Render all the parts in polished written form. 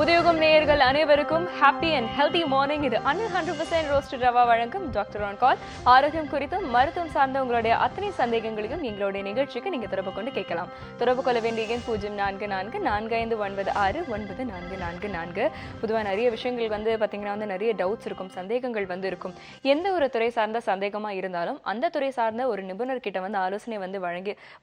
உதயோகம் நேயர்கள் அனைவருக்கும் happy and healthy morning. இது 100% ரோஸ்டட் ரவா வழங்கும் டாக்டர் ஆன் கால். ஆரோக்கியம் குறித்து மருத்துவம் சார்ந்த உங்களுடைய அத்தனை சந்தேகங்களையும் எங்களுடைய நிகழ்ச்சிக்கு நீங்க தொடர்பு கொண்டு கேட்கலாம். தொடர்பு கொள்ள வேண்டிய எண் 044445969444. பொதுவாக நிறைய விஷயங்கள் பார்த்தீங்கன்னா நிறைய டவுட்ஸ் இருக்கும், சந்தேகங்கள் இருக்கும். எந்த ஒரு துறை சார்ந்த சந்தேகமா இருந்தாலும் அந்த துறை சார்ந்த ஒரு நிபுணர் கிட்ட ஆலோசனை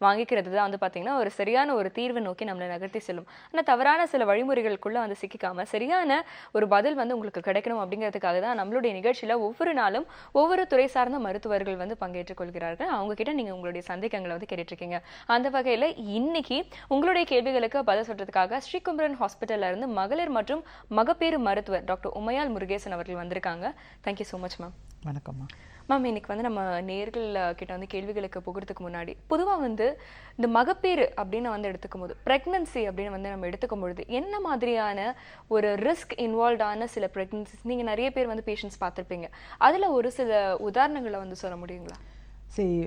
வாங்கிக்கிறது தான் பார்த்தீங்கன்னா ஒரு சரியான ஒரு தீர்வை நோக்கி நம்மளை நகர்த்தி செல்லும். ஆனால் தவறான சில வழிமுறைகளுக்குள்ள சிக்கிக்காம சரியான ஒரு பதில் உங்களுக்கு கிடைக்கணும் அப்படிங்கிறதுக்காக தான் நம்மளுடைய நிகழ்ச்சியில ஒவ்வொரு நாளும் ஒவ்வொரு துறை சார்ந்த மருத்துவர்கள் பங்கேற்றுக் கொள்கிறார்கள். அவங்க கிட்ட நீங்க உங்களுடைய சந்தேகங்களை கேட்டுட்டு இருக்கீங்க. அந்த வகையில இன்னைக்கு உங்களுடைய கேள்விகளுக்கு பதில் சொல்றதுக்காக ஸ்ரீகுமரன் ஹாஸ்பிட்டல்ல இருந்து மகளிர் மற்றும் மகப்பேறு மருத்துவர் டாக்டர் உமையால் முருகேசன் அவர்கள் வந்திருக்காங்க. Thank you so much ma'am. வணக்கம்மா. மேம், இன்னைக்கு நம்ம நேர்கள் கிட்ட கேள்விகளுக்கு போகிறதுக்கு முன்னாடி பொதுவாக இந்த மகப்பேறு அப்படின்னு எடுத்துக்கும் போது பிரெக்னன்சி அப்படின்னு நம்ம எடுத்துக்கும் பொழுது என்ன மாதிரியான ஒரு ரிஸ்க் இன்வால்வ்டான சில பிரெக்னன்சிஸ் நீங்க நிறைய பேர் பேஷண்ட்ஸ் பார்த்துருப்பீங்க, அதுல ஒரு சில உதாரணங்களை சொல்ல முடியுங்களா? சரி,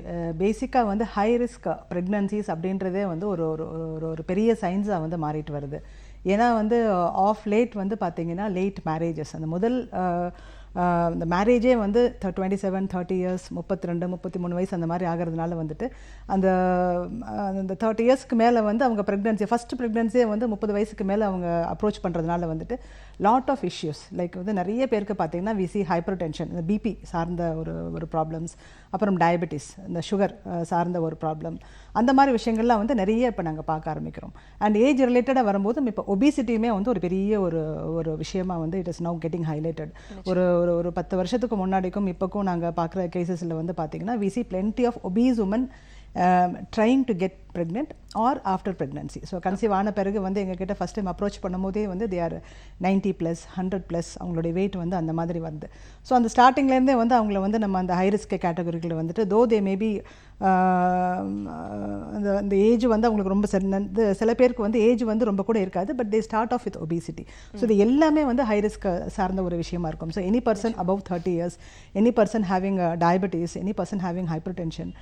பேசிக்காக ஹை ரிஸ்க் ப்ரெக்னன்சிஸ் அப்படின்றதே ஒரு ஒரு பெரிய சயின்ஸாக மாறிட்டு வருது. ஏன்னா ஆஃப் லேட் பார்த்தீங்கன்னா லேட் மேரேஜஸ், அந்த முதல் இந்த மேரேஜே 27, 30 இயர்ஸ், 32, 33 வயசு அந்த மாதிரி ஆகிறதுனால அந்த 30 இயர்ஸ்க்கு மேலே அவங்க ப்ரெக்னன்சி ஃபஸ்ட் ப்ரெக்னன்சியே 30 வயசுக்கு மேலே அவங்க அப்ரோச் பண்ணுறதுனால லாட் ஆஃப் இஷ்யூஸ் லைக் நிறைய பேருக்கு பார்த்தீங்கன்னா விசி ஹைப்பர் டென்ஷன், இந்த பிபி சார்ந்த ஒரு ப்ராப்ளம்ஸ், அப்புறம் டயபெட்டிஸ், இந்த சுகர் சார்ந்த ஒரு ப்ராப்ளம், அந்த மாதிரி விஷயங்கள்லாம் நிறைய இப்போ நாங்கள் பார்க்க ஆரம்பிக்கிறோம். அண்ட் ஏஜ் ரிலேட்டடாக வரும்போது இப்போ ஒபிசிட்டியுமே ஒரு பெரிய ஒரு விஷயமா it is now getting highlighted. ஒரு 10 வருஷத்துக்கு முன்னாடிக்கும் இப்போக்கும் நாங்கள் பார்க்குற கேசஸில் பார்த்தீங்கன்னா we see plenty of obese women trying to get pregnant or after pregnancy. So conceive ஆன பிறகு எங்ககிட்ட ஃபஸ்ட் டைம் அப்ரோச் பண்ணும்போதே they are 90+, 100+, அவங்களுடைய வெயிட் அந்த மாதிரி வருது. ஸோ அந்த ஸ்டார்டிங்லேருந்தே அவங்கள நம்ம அந்த ஹை ரிஸ்க் கேட்டகரியில் தோ தே மேபி அந்த ஏஜ் அவங்களுக்கு ரொம்ப சில பேருக்கு ஏஜ் ரொம்ப கூட இருக்காது, but they start off with obesity. So இது எல்லாமே ஹை ரிஸ்க் சார்ந்த ஒரு விஷயமா இருக்கும். So any person above 30 years, any person having diabetes, any person having hypertension,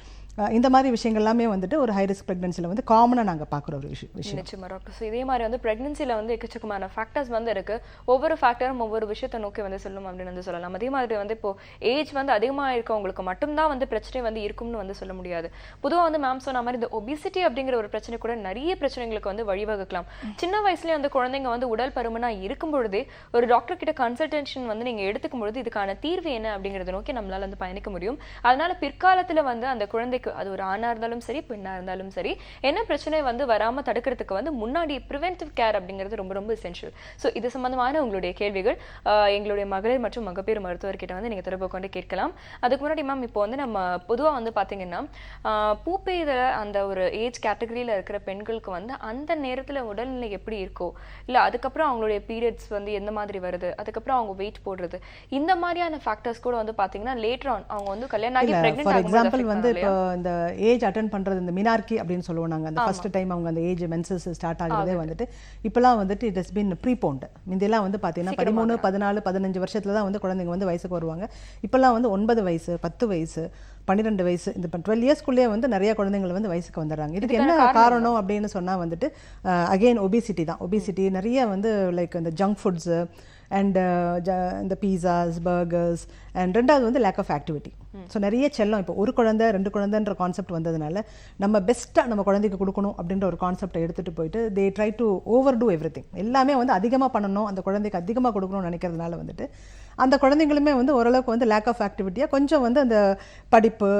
இந்த மாதிரி விஷயங்கள் எல்லாமே ஒரு ஹை ரிஸ்க் ப்ரெக்னன்சியில் காமனாக நாங்கள் பார்க்குற ஒரு விஷயம். நிச்சயமா டாக்டர். ஸோ இதே மாதிரி ப்ரெக்னன்சியில் எக்கச்சக்கமான ஃபேக்டர்ஸ் இருக்கு. ஒவ்வொரு ஃபேக்டரும் ஒவ்வொரு விஷயத்தை நோக்கி சொல்லும் அப்படின்னு சொல்லலாம். அதே மாதிரி இப்போ ஏஜ் அதிகமாக இருக்கவங்களுக்கு மட்டும்தான் பிரச்சனை இருக்கும்னு சொல்ல முடியாது. பொதுவாக மேம் சொன்ன மாதிரி இந்த ஒபிசிட்டி அப்படிங்கிற ஒரு பிரச்சனை கூட நிறைய பிரச்சனைகளுக்கு வழிவகுக்கலாம். சின்ன வயசுலேயே குழந்தைங்க உடல் பருமனா இருக்கும் பொழுதே ஒரு டாக்டர் கிட்ட கன்சல்டேஷன் நீங்க எடுத்துக்கும் பொழுது இதுக்கான தீர்வு என்ன அப்படிங்கறத நோக்கி நம்மளால பயணிக்க முடியும். அதனால பிற்காலத்துல அந்த குழந்தைக்கு அது ஒரு ஆணா இருந்தாலும் சரி பெண்ணா இருந்தாலும் சரி என்ன பிரச்சனை வராம தடுக்கிறதுக்கு முன்னாடி பிரிவென்டிவ் கேர் அப்படிங்கிறது ரொம்ப ரொம்ப எசென்ஷியல். ஸோ இது சம்பந்தமான உங்களுடைய கேள்விகள் எங்களுடைய மகளிர் மற்றும் மகப்பேறு மருத்துவர்கிட்ட நீங்க தொடர்பு கொண்டு கேட்கலாம். அதுக்கு முன்னாடி மேம் இப்போ நம்ம பொதுவாக பாத்தீங்கன்னா பூப்பெய்த அந்த ஒரு ஏஜ் கேட்டகரியில இருக்கிற பெண்களுக்கு அந்த நேரத்துல உடல்நிலை எப்படி இருக்கோ, இல்ல அதுக்கப்புறம் அவங்களுடைய பீரியட்ஸ் எந்த மாதிரி வருது, அதுக்கப்புறம் அவங்க வெயிட் போடுறது, இந்த மாதிரியான ஃபேக்டர்ஸ் கூட பாத்தீங்கன்னா லேட்டர் ஆன் அவங்க கல்யாணம் ஆகி பிரெக்னன்ட் ஆகும்போது இப்போ இந்த ஏஜ் அட்டெண்ட் பண்றது, இந்த மினார்கி அப்படின்னு சொல்லுவோம் நாங்கள், அந்த ஃபர்ஸ்ட் டைம் அவங்க அந்த ஏஜ் மென்சஸ் ஸ்டார்ட் ஆகிறதே இப்பெல்லாம் இட் ஹஸ் பீன் ப்ரீபோன்ட். முந்தையெல்லாம் பார்த்தீங்கன்னா 13, 14, 15 வருஷத்துல தான் குழந்தைங்க வயசுக்கு வருவாங்க. இப்பெல்லாம் 9 வயசு, 10 வயசு, 12 வயசு, இந்த 12 இயர்ஸ்க்குள்ளேயே நிறைய குழந்தைகள் வயசுக்கு வந்துடுறாங்க. இதுக்கு என்ன காரணம் அப்படின்னு சொன்னால் அகெயின் ஒபிசிட்டி தான். ஒபிசிட்டி நிறைய லைக் இந்த ஜங்க் ஃபுட்ஸு அண்ட் இந்த பீஸாஸ், பர்கர்ஸ், அண்ட் ரெண்டாவது லேக் ஆஃப் ஆக்டிவிட்டி. ஸோ நிறைய செல்லம் இப்போ ஒரு குழந்தை 2 குழந்தைன்ற கான்செப்ட் வந்ததுனால நம்ம பெஸ்ட்டாக நம்ம குழந்தைக்கு கொடுக்கணும் அப்படின்ற ஒரு கான்செப்டை எடுத்துகிட்டு போயிட்டு they try to overdo everything. எல்லாமே அதிகமாக பண்ணணும், அந்த குழந்தைக்கு அதிகமாக கொடுக்கணும்னு நினைக்கிறதுனால அந்த குழந்தைங்களுமே ஓரளவுக்கு லேக் ஆஃப் ஆக்டிவிட்டியாக கொஞ்சம் அந்த படிப்பு,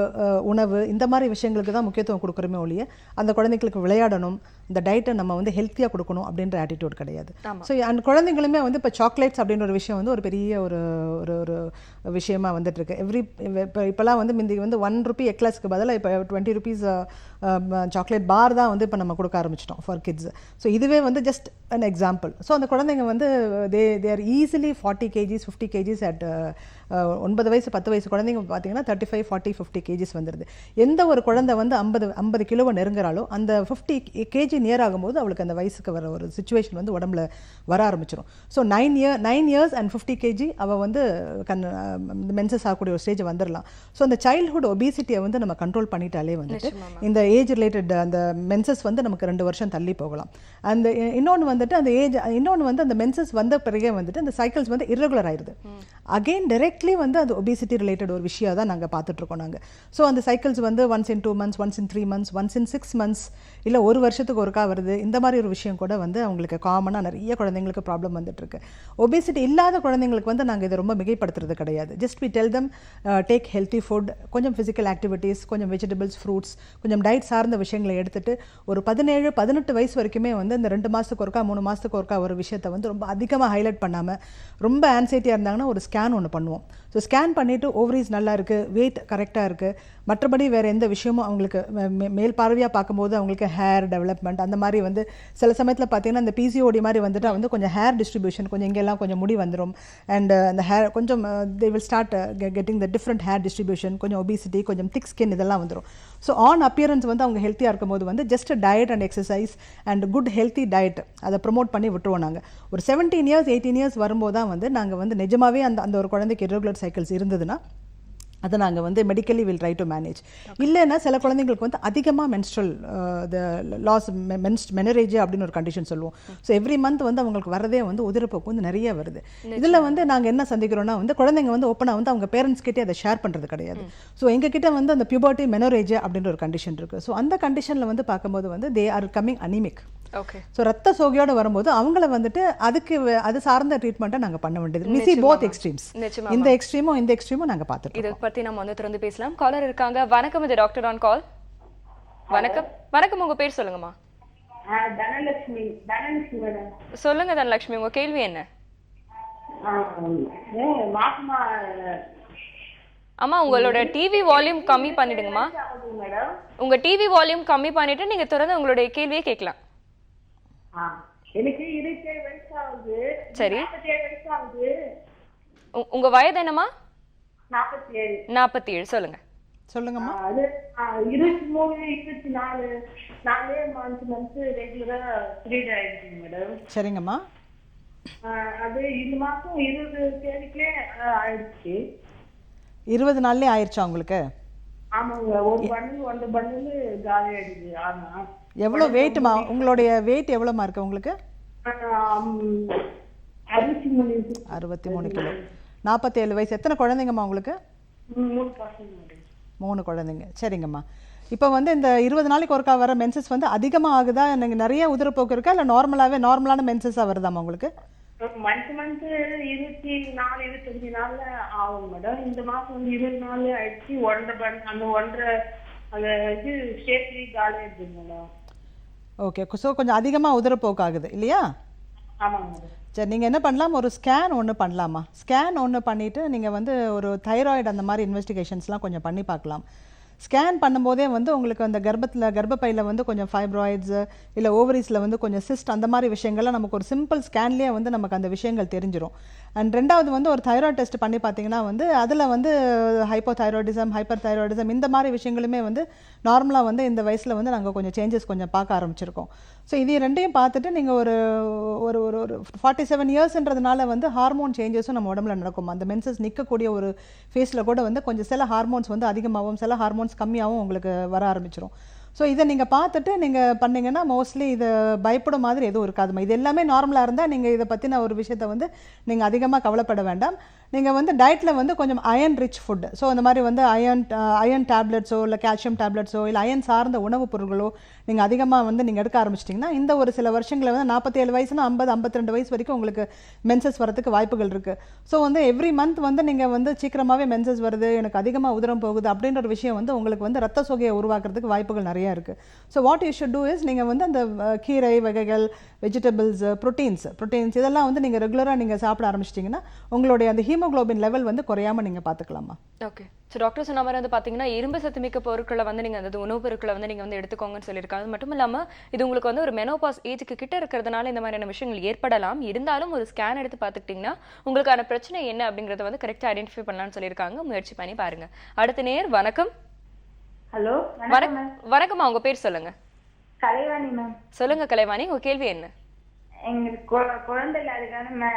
உணவு, இந்த மாதிரி விஷயங்களுக்கு தான் முக்கியத்துவம் கொடுக்குறோமே ஒழிய அந்த குழந்தைங்களுக்கு விளையாடணும், இந்த டயட்டை நம்ம ஹெல்த்தியாக கொடுக்கணும் அப்படின்ற ஆட்டிடியூட் கிடையாது. ஸோ அந்த குழந்தைங்களுமே இப்போ சாக்லேட்ஸ் அப்படின்ற ஒரு விஷயம் ஒரு பெரிய ஒரு விஷயமா வந்துட்டு இருக்கு. இப்போலாம் வந்து முந்தி வந்து ₹1 எக்லஸ்க்கு பதிலாக இப்போ ₹20 சாக்லேட் பார் தான் வந்து இப்போ நம்ம கொடுக்க ஆரம்பிச்சிட்டோம் ஃபார் கிட்ஸ். ஸோ இதுவே வந்து ஜஸ்ட் அன் எக்ஸாம்பிள். ஸோ அந்த குழந்தைங்க வந்து they are easily 40 kgs 50 kgs at 9 வயசு 10 வயசு குழந்தைங்க பார்த்தீங்கன்னா 35 40 50 kgs வந்துடுது. எந்த ஒரு குழந்தை வந்து 50 கிலோவை நெருங்குறாலோ அந்த 50 kg நியர் ஆகும்போது அவளுக்கு அந்த வயசுக்கு வர ஒரு சுச்சுவேஷன் வந்து உடம்புல வர ஆரம்பிச்சிடும். ஸோ 9 years and 50 kg அவள் வந்து மென்சஸ் ஆகக்கூடிய ஒரு ஸ்டேஜ் வந்துடலாம். ஸோ அந்த சைல்ட்ஹுட் ஒபிசிட்டியை வந்து நம்ம கண்ட்ரோல் பண்ணிட்டாலே வந்துட்டு இந்த ஏஜ் ரிலேட்டட் அந்த மென்சஸ் வந்து நமக்கு 2 வருஷம் தள்ளி போகலாம். அந்த இன்னொன்று வந்துட்டு அந்த ஏஜ் இன்னொன்று வந்து அந்த மென்சஸ் வந்த பிறகே வந்துட்டு அந்த சைக்கிள்ஸ் வந்து irregular ஆயிடுது. அகெயின் டைரெக்ட்லி வந்து அது ஒபிசிட்டி ரிலேட்டட் ஒரு விஷயம் தான் நாங்கள் பார்த்துட்ருக்கோம் நாங்கள். ஸோ அந்த சைக்கிள்ஸ் வந்து once in 2 months, once in 3 months, once in 6 months, இல்லை ஒரு வருஷத்துக்கு ஒருக்கா வருது. இந்த மாதிரி ஒரு விஷயம் கூட வந்து அவங்களுக்கு காமனாக நிறைய குழந்தைங்களுக்கு ப்ராப்ளம் வந்துட்டுருக்கு. ஒபிசிட்டி இல்லாத குழந்தைங்களுக்கு வந்து நாங்கள் இதை ரொம்ப மிகைப்படுத்துறது கிடையாது. Just we tell them take healthy food, கொஞ்சம் ஃபிசிக்கல் ஆக்டிவிட்டீஸ், கொஞ்சம் வெஜிடபிள்ஸ், ஃப்ரூட்ஸ், கொஞ்சம் டயட் சார்ந்த விஷயங்களை எடுத்துட்டு ஒரு 17-18 வயசு வரைக்குமே வந்து இந்த 2 மாதத்துக்கு ஒருக்கா 3 மாதத்துக்கு ஒருக்கா ஒரு விஷயத்தை வந்து ரொம்ப அதிகமாக ஹைலைட் பண்ணாமல் ரொம்ப ஆன்சைட்டியாக இருந்தாங்கன்னா ஒரு ஸ்கேன் ஒன்று பண்ணுவோம். ஸோ ஸ்கேன் பண்ணிவிட்டு ஓவரீஸ் நல்லா இருக்குது, வெயிட் கரெக்டாக இருக்குது, மற்றபடி வேறு எந்த விஷயமும் அவங்களுக்கு மேல் பார்வையாக பார்க்கும்போது அவங்களுக்கு ஹேர் டெவலப்மெண்ட் அந்த மாதிரி வந்து சில சமயத்தில் பார்த்தீங்கன்னா இந்த பிசிஓடி மாதிரி வந்துட்டு வந்து கொஞ்சம் ஹேர் டிஸ்ட்ரிபியூஷன் கொஞ்சம் இங்கெல்லாம் கொஞ்சம் முடி வந்துடும். அண்ட் அந்த ஹேர் கொஞ்சம் they will start getting the different hair distribution, கொஞ்சம் ஒபிசிட்டி, கொஞ்சம் திக் ஸ்கின் இதெல்லாம் வந்துடும். ஸோ ஆன் அப்பியரன்ஸ் வந்து அவங்க ஹெல்த்தியாக இருக்கும்போது வந்து just diet and exercise and good healthy diet அதை ப்ரொமோட் பண்ணி விட்டுருவோம் நாங்கள். ஒரு 17 years 18 years வரும்போது தான் வந்து நாங்கள் வந்து நிஜமாகவே அந்த ஒரு குழந்தைக்கு irregular சைக்கிள்ஸ் இருந்ததுன்னா அதை நாங்கள் வந்து medically will try to manage. இல்லைன்னா சில குழந்தைங்களுக்கு வந்து அதிகமாக மென்ஸ்ட்ரல் லாஸ் மெனரேஜ் அப்படின்னு ஒரு கண்டிஷன் சொல்லுவோம். ஸோ எவ்ரி மந்த் வந்து அவங்களுக்கு வரதே வந்து உதிரப்போக்கு வந்து நிறைய வருது. இதில் வந்து நாங்கள் என்ன சந்திக்கிறோம்னா வந்து குழந்தைங்க வந்து ஓப்பனாக வந்து அவங்க பேரண்ட்ஸ் கிட்டே அதை ஷேர் பண்ணுறது கிடையாது. ஸோ எங்ககிட்ட வந்து அந்த பியூபர்ட்டி மெனரேஜ் அப்படின்ற ஒரு கண்டிஷன் இருக்குது. ஸோ அந்த கண்டிஷனில் வந்து பார்க்கும்போது வந்து they are coming anaemic. Okay. So ரத்த சோகையோடு வரும்போது அவங்கள வந்துட்டு அது சார்ந்த ட்ரீட்மெண்ட்டை நாங்கள் பண்ண வேண்டியது. We see both extremes. இந்த எக்ஸ்ட்ரீமும் நாங்கள் பார்த்துட்டு இதை பற்றி நம்ம வந்து திறந்து பேசலாம். காலர் இருக்காங்க. வணக்கம், இது டாக்டர் ஆன் கால். வணக்கம். வணக்கம், உங்க பேர் சொல்லுங்கம்மா. தனலட்சுமி. மேடம் சொல்லுங்க தனலட்சுமி, உங்க கேள்வி என்ன? அம்மா உங்களோட டிவி வால்யூம் கம்மி பண்ணிடுங்கம்மா. உங்க டிவி வால்யூம் கம்மி பண்ணிட்டு நீங்க தொடர்ந்து உங்களுடைய கேள்வியை கேட்கலாம். எனக்கு 27 வயசு ஆகுது. சரி. 47 வயசு ஆகுது. உங்க வயது என்னம்மா? 47. 47. சொல்லுங்கம்மா. அது 23 24 நாலே மந்த் ரெகுலரா பீரியட் ஆயிடுச்சு மேடம். சரிங்கம்மா. அது இந்த மாசம் 20 தேதிக்கே ஆயிடுச்சு. 20 நாள்லயே ஆயிடுச்சா உங்களுக்கு? ஆமாங்க. ஒரு பண்டில் 1 பண்டில் காலி ஆயிடுச்சு. ஆமா. எவ்வளோ வெயிட்மா? உங்களுடைய வெயிட் எவ்வளோமா இருக்கு உங்களுக்கு? 63 கிலோ. 47 வயசு. எத்தனை குழந்தைங்கம்மா உங்களுக்கு? 3 குழந்தைங்க. சரிங்கம்மா. இப்போ வந்து இந்த 20 நாளைக்கு ஒருக்கா வர மென்சஸ் வந்து அதிகமாக ஆகுதா? எனக்கு நிறைய உதிரப்போக்கு இருக்கா இல்லை நார்மலான மென்சஸாக வருதாம்மா உங்களுக்கு? மந்த் 24 25 நாள்ல ஆகும் மேடம். இந்த மாசம் வந்து 20 நாள் ஆயிடுச்சு. 1.5 அந்த இது ஸ்டேட்லி காலி ஆயிடுச்சு மேடம். ஓகே. ஸோ கொஞ்சம் அதிகமாக உதிரப்போக்கு ஆகுது இல்லையா? ஆமாங்க மேடம். சரி, நீங்கள் என்ன பண்ணலாம், ஒரு ஸ்கேன் ஒன்று பண்ணலாமா? ஸ்கேன் ஒன்று பண்ணிவிட்டு நீங்கள் வந்து ஒரு தைராய்டு அந்த மாதிரி இன்வெஸ்டிகேஷன்ஸ்லாம் கொஞ்சம் பண்ணி பார்க்கலாம். ஸ்கேன் பண்ணும்போதே வந்து உங்களுக்கு அந்த கர்ப்பப்பையில் வந்து கொஞ்சம் ஃபைப்ராய்ட்ஸு இல்லை ஓவரிஸில் வந்து கொஞ்சம் சிஸ்ட் அந்த மாதிரி விஷயங்கள்லாம் நமக்கு ஒரு சிம்பிள் ஸ்கேன்லேயே வந்து நமக்கு அந்த விஷயங்கள் தெரிஞ்சிடும். அண்ட் ரெண்டாவது வந்து ஒரு தைராய்டு டெஸ்ட் பண்ணி பார்த்தீங்கன்னா வந்து அதில் வந்து ஹைப்போதைராய்டிசம், ஹைப்பர் தைராய்டிசம் இந்த மாதிரி விஷயங்களுமே வந்து நார்மலாக வந்து இந்த வயசில் வந்து நாங்கள் கொஞ்சம் சேஞ்சஸ் கொஞ்சம் பார்க்க ஆரம்பிச்சிருக்கோம். ஸோ இது ரெண்டையும் பார்த்துட்டு நீங்கள் ஒரு ஒரு ஒரு 47 இயர்ஸ்ன்றதுனால வந்து ஹார்மோன் சேஞ்சஸும் நம்ம உடம்புல நடக்கும். அந்த மென்சஸ் நிற்கக்கூடிய ஒரு ஃபேஸில் கூட வந்து கொஞ்சம் சில ஹார்மோன்ஸ் வந்து அதிகமாகவும் சில ஹார்மோன்ஸ் கம்மியாகவும் உங்களுக்கு வர ஆரம்பிச்சிடும். ஸோ இதை நீங்கள் பார்த்துட்டு நீங்கள் பண்ணிங்கன்னா மோஸ்ட்லி இது பயப்படும் மாதிரி எதுவும் இருக்காதுமா. இது எல்லாமே நார்மலாக இருந்தால் நீங்கள் இதை பற்றின ஒரு விஷயத்தை வந்து நீங்கள் அதிகமாக கவலைப்பட வேண்டாம். நீங்கள் வந்து டயட்டில் வந்து கொஞ்சம் அயன் ரிச் ஃபுட், ஸோ அந்த மாதிரி வந்து அயன் டேப்லெட்ஸோ இல்லை கால்சியம் டேப்லெட்ஸோ இல்லை அயன் சார்ந்த உணவுப் பொருட்களோ நீங்கள் அதிகமாக வந்து நீங்கள் எடுக்க ஆரம்பிச்சிட்டிங்கன்னா இந்த ஒரு சில வருஷங்களில் வந்து 47 வயசுனா 50-52 வயசு வரைக்கும் உங்களுக்கு மென்சஸ் வரதுக்கு வாய்ப்புகள் இருக்குது. ஸோ வந்து எவ்ரி மந்த் வந்து நீங்கள் வந்து சீக்கிரமாகவே மென்சஸ் வருது, எனக்கு அதிகமாக உதிரம் போகுது அப்படின்ற ஒரு விஷயம் வந்து உங்களுக்கு வந்து ரத்த சோகையை உருவாக்குறதுக்கு வாய்ப்புகள் நிறையா இருக்குது. So what you should do is நீங்கள் வந்து அந்த கீரை வகைகள், வெஜிடபிள்ஸ், ப்ரோட்டீன்ஸ் இதெல்லாம் வந்து நீங்கள் ரெகுலராக நீங்கள் சாப்பிட ஆரம்பிச்சிட்டிங்கன்னா உங்களுடைய அந்த ஹீமோகுளோபின் லெவல் வந்து குறையாமல் நீங்கள் பார்த்துக்கலாமா. ஓகே. ஸோ டாக்டர் சொன்ன மாதிரி வந்து பார்த்தீங்கன்னா இரும்பு சத்துமிக்க பொருட்களை வந்து நீங்கள் அந்த உணவுப் பொருட்களை வந்து நீங்கள் வந்து எடுத்துக்கோங்கன்னு சொல்லியிருக்காங்க. அது மட்டும் இல்லாமல் இது உங்களுக்கு வந்து ஒரு மெனோபாஸ் ஏஜுக்கு கிட்ட இருக்கிறதுனால இந்த மாதிரியான விஷயங்கள் ஏற்படலாம். இருந்தாலும் ஒரு ஸ்கேன் எடுத்து பார்த்துக்கிட்டிங்கன்னா உங்களுக்கான பிரச்சனை என்ன அப்படிங்கிறத வந்து கரெக்டாக ஐடென்டிஃபை பண்ணலாம்னு சொல்லியிருக்காங்க. முயற்சி பண்ணி பாருங்க. அடுத்த நேர் வணக்கம். ஹலோ வணக்கம்மா, உங்க பேர் சொல்லுங்க. கலைவாணி மேம். சொல்லுங்க கலைவாணி, உங்க கேள்வி என்ன? எங்களுக்கு குழந்தை இல்லாததுக்கான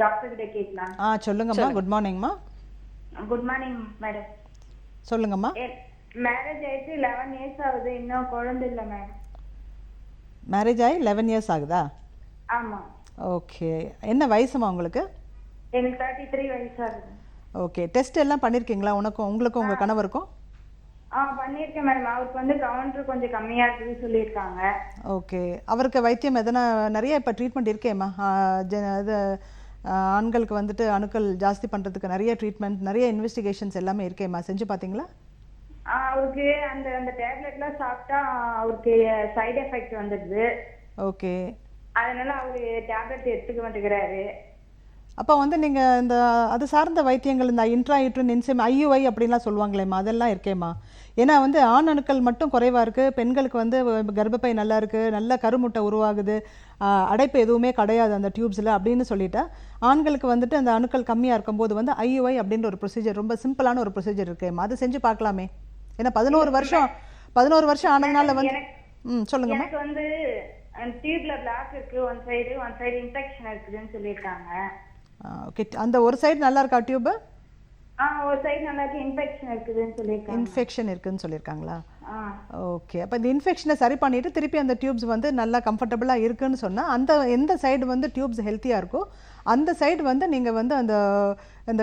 டாக்டர் கிட்ட கேட்கலாம். சொல்லுங்கம்மா. குட் மார்னிங்மா. Good morning madam. சொல்லுங்கம்மா. மேரேஜ் ஆயிட்டு 11 இயர்ஸ் ஆகுது, இன்னும் குழந்தை இல்லை மேம். மேரேஜ் ஆகி 11 இயர்ஸ் ஆகுதா? ஆமா. ஓகே. என்ன வயசுமா உங்களுக்கு? எனக்கு 33 வயசு ஆகுது. ஓகே. டெஸ்ட் எல்லாம் பண்ணியிருக்கீங்களா உங்களுக்கும் உங்கள் கணவருக்கும்? பண்ணியிருக்கேன் மேடம். அவருக்கு வந்து கவுண்டர் கொஞ்சம் கம்மியா இருக்குன்னு சொல்லியிருக்காங்க. ஓகே. அவருக்கு வைத்தியம் எதனா நிறைய இப்போ ட்ரீட்மெண்ட் இருக்கேம்மா. இது ஆண்களுக்கு வந்துட்டு அணுக்கள் ஜாஸ்தி பண்ணுறதுக்கு நிறைய ட்ரீட்மெண்ட், நிறைய இன்வெஸ்டிகேஷன்ஸ் எல்லாமே இருக்கேம்மா. செஞ்சு பார்த்தீங்களா? அவருக்கு அந்த டேப்லெட்லாம் சாப்பிட்டா அவருக்கு சைடு எஃபெக்ட் வந்துடுது. ஓகே. அதனால அவரு டேப்லெட் எடுத்துக்க மாட்டேங்கிறாரு. அப்போ வந்து நீங்கள் இந்த அது சார்ந்த வைத்தியங்கள், இந்த இன்ட்ராயூட்ரின் இன்செம் ஐயுஐ அப்படின்லாம் சொல்லுவாங்களேம்மா, அதெல்லாம் இருக்கேம்மா. ஏன்னா வந்து ஆண் அணுக்கள் மட்டும் குறைவாக இருக்குது, பெண்களுக்கு வந்து கர்ப்பப்பை நல்லா இருக்குது, நல்ல கருமுட்டை உருவாகுது, அடைப்பு எதுவுமே கிடையாது அந்த டியூப்ஸில் அப்படின்னு சொல்லிட்டா, ஆண்களுக்கு வந்துட்டு அந்த அணுக்கள் கம்மியாக இருக்கும்போது வந்து ஐயுஐ அப்படின்ற ஒரு ப்ரொசீஜர், ரொம்ப சிம்பிளான ஒரு ப்ரொசீஜர் இருக்கேம்மா. அது செஞ்சு பார்க்கலாமே. ஏன்னா 11 வருஷம் ஆனதுனால வந்து சொல்லுங்கம்மா. எனக்கு வந்து டியூப்ல பிளாக் இருக்கு, ஒன் சைடு இன்ஃபெக்ஷன் இருக்குதுன்னு சொல்லியிருக்காங்க. ஓகே. அந்த ஒரு சைடு நல்லா இருக்கா டியூப்? ஒரு சைடு நல்லா இருக்கு, இன்ஃபெக்ஷன் இருக்குதுன்னு சொல்லியிருக்காங்க. இன்ஃபெக்ஷன் இருக்குன்னு சொல்லியிருக்காங்களா? ஓகே. அப்போ இந்த இன்ஃபெக்ஷனை சரி பண்ணிட்டு திருப்பி அந்த டியூப்ஸ் வந்து நல்லா கம்ஃபர்டபுளாக இருக்குன்னு சொன்னால் அந்த எந்த சைடு வந்து டியூப்ஸ் ஹெல்த்தியாக இருக்கோ அந்த சைடு வந்து நீங்கள் வந்து அந்த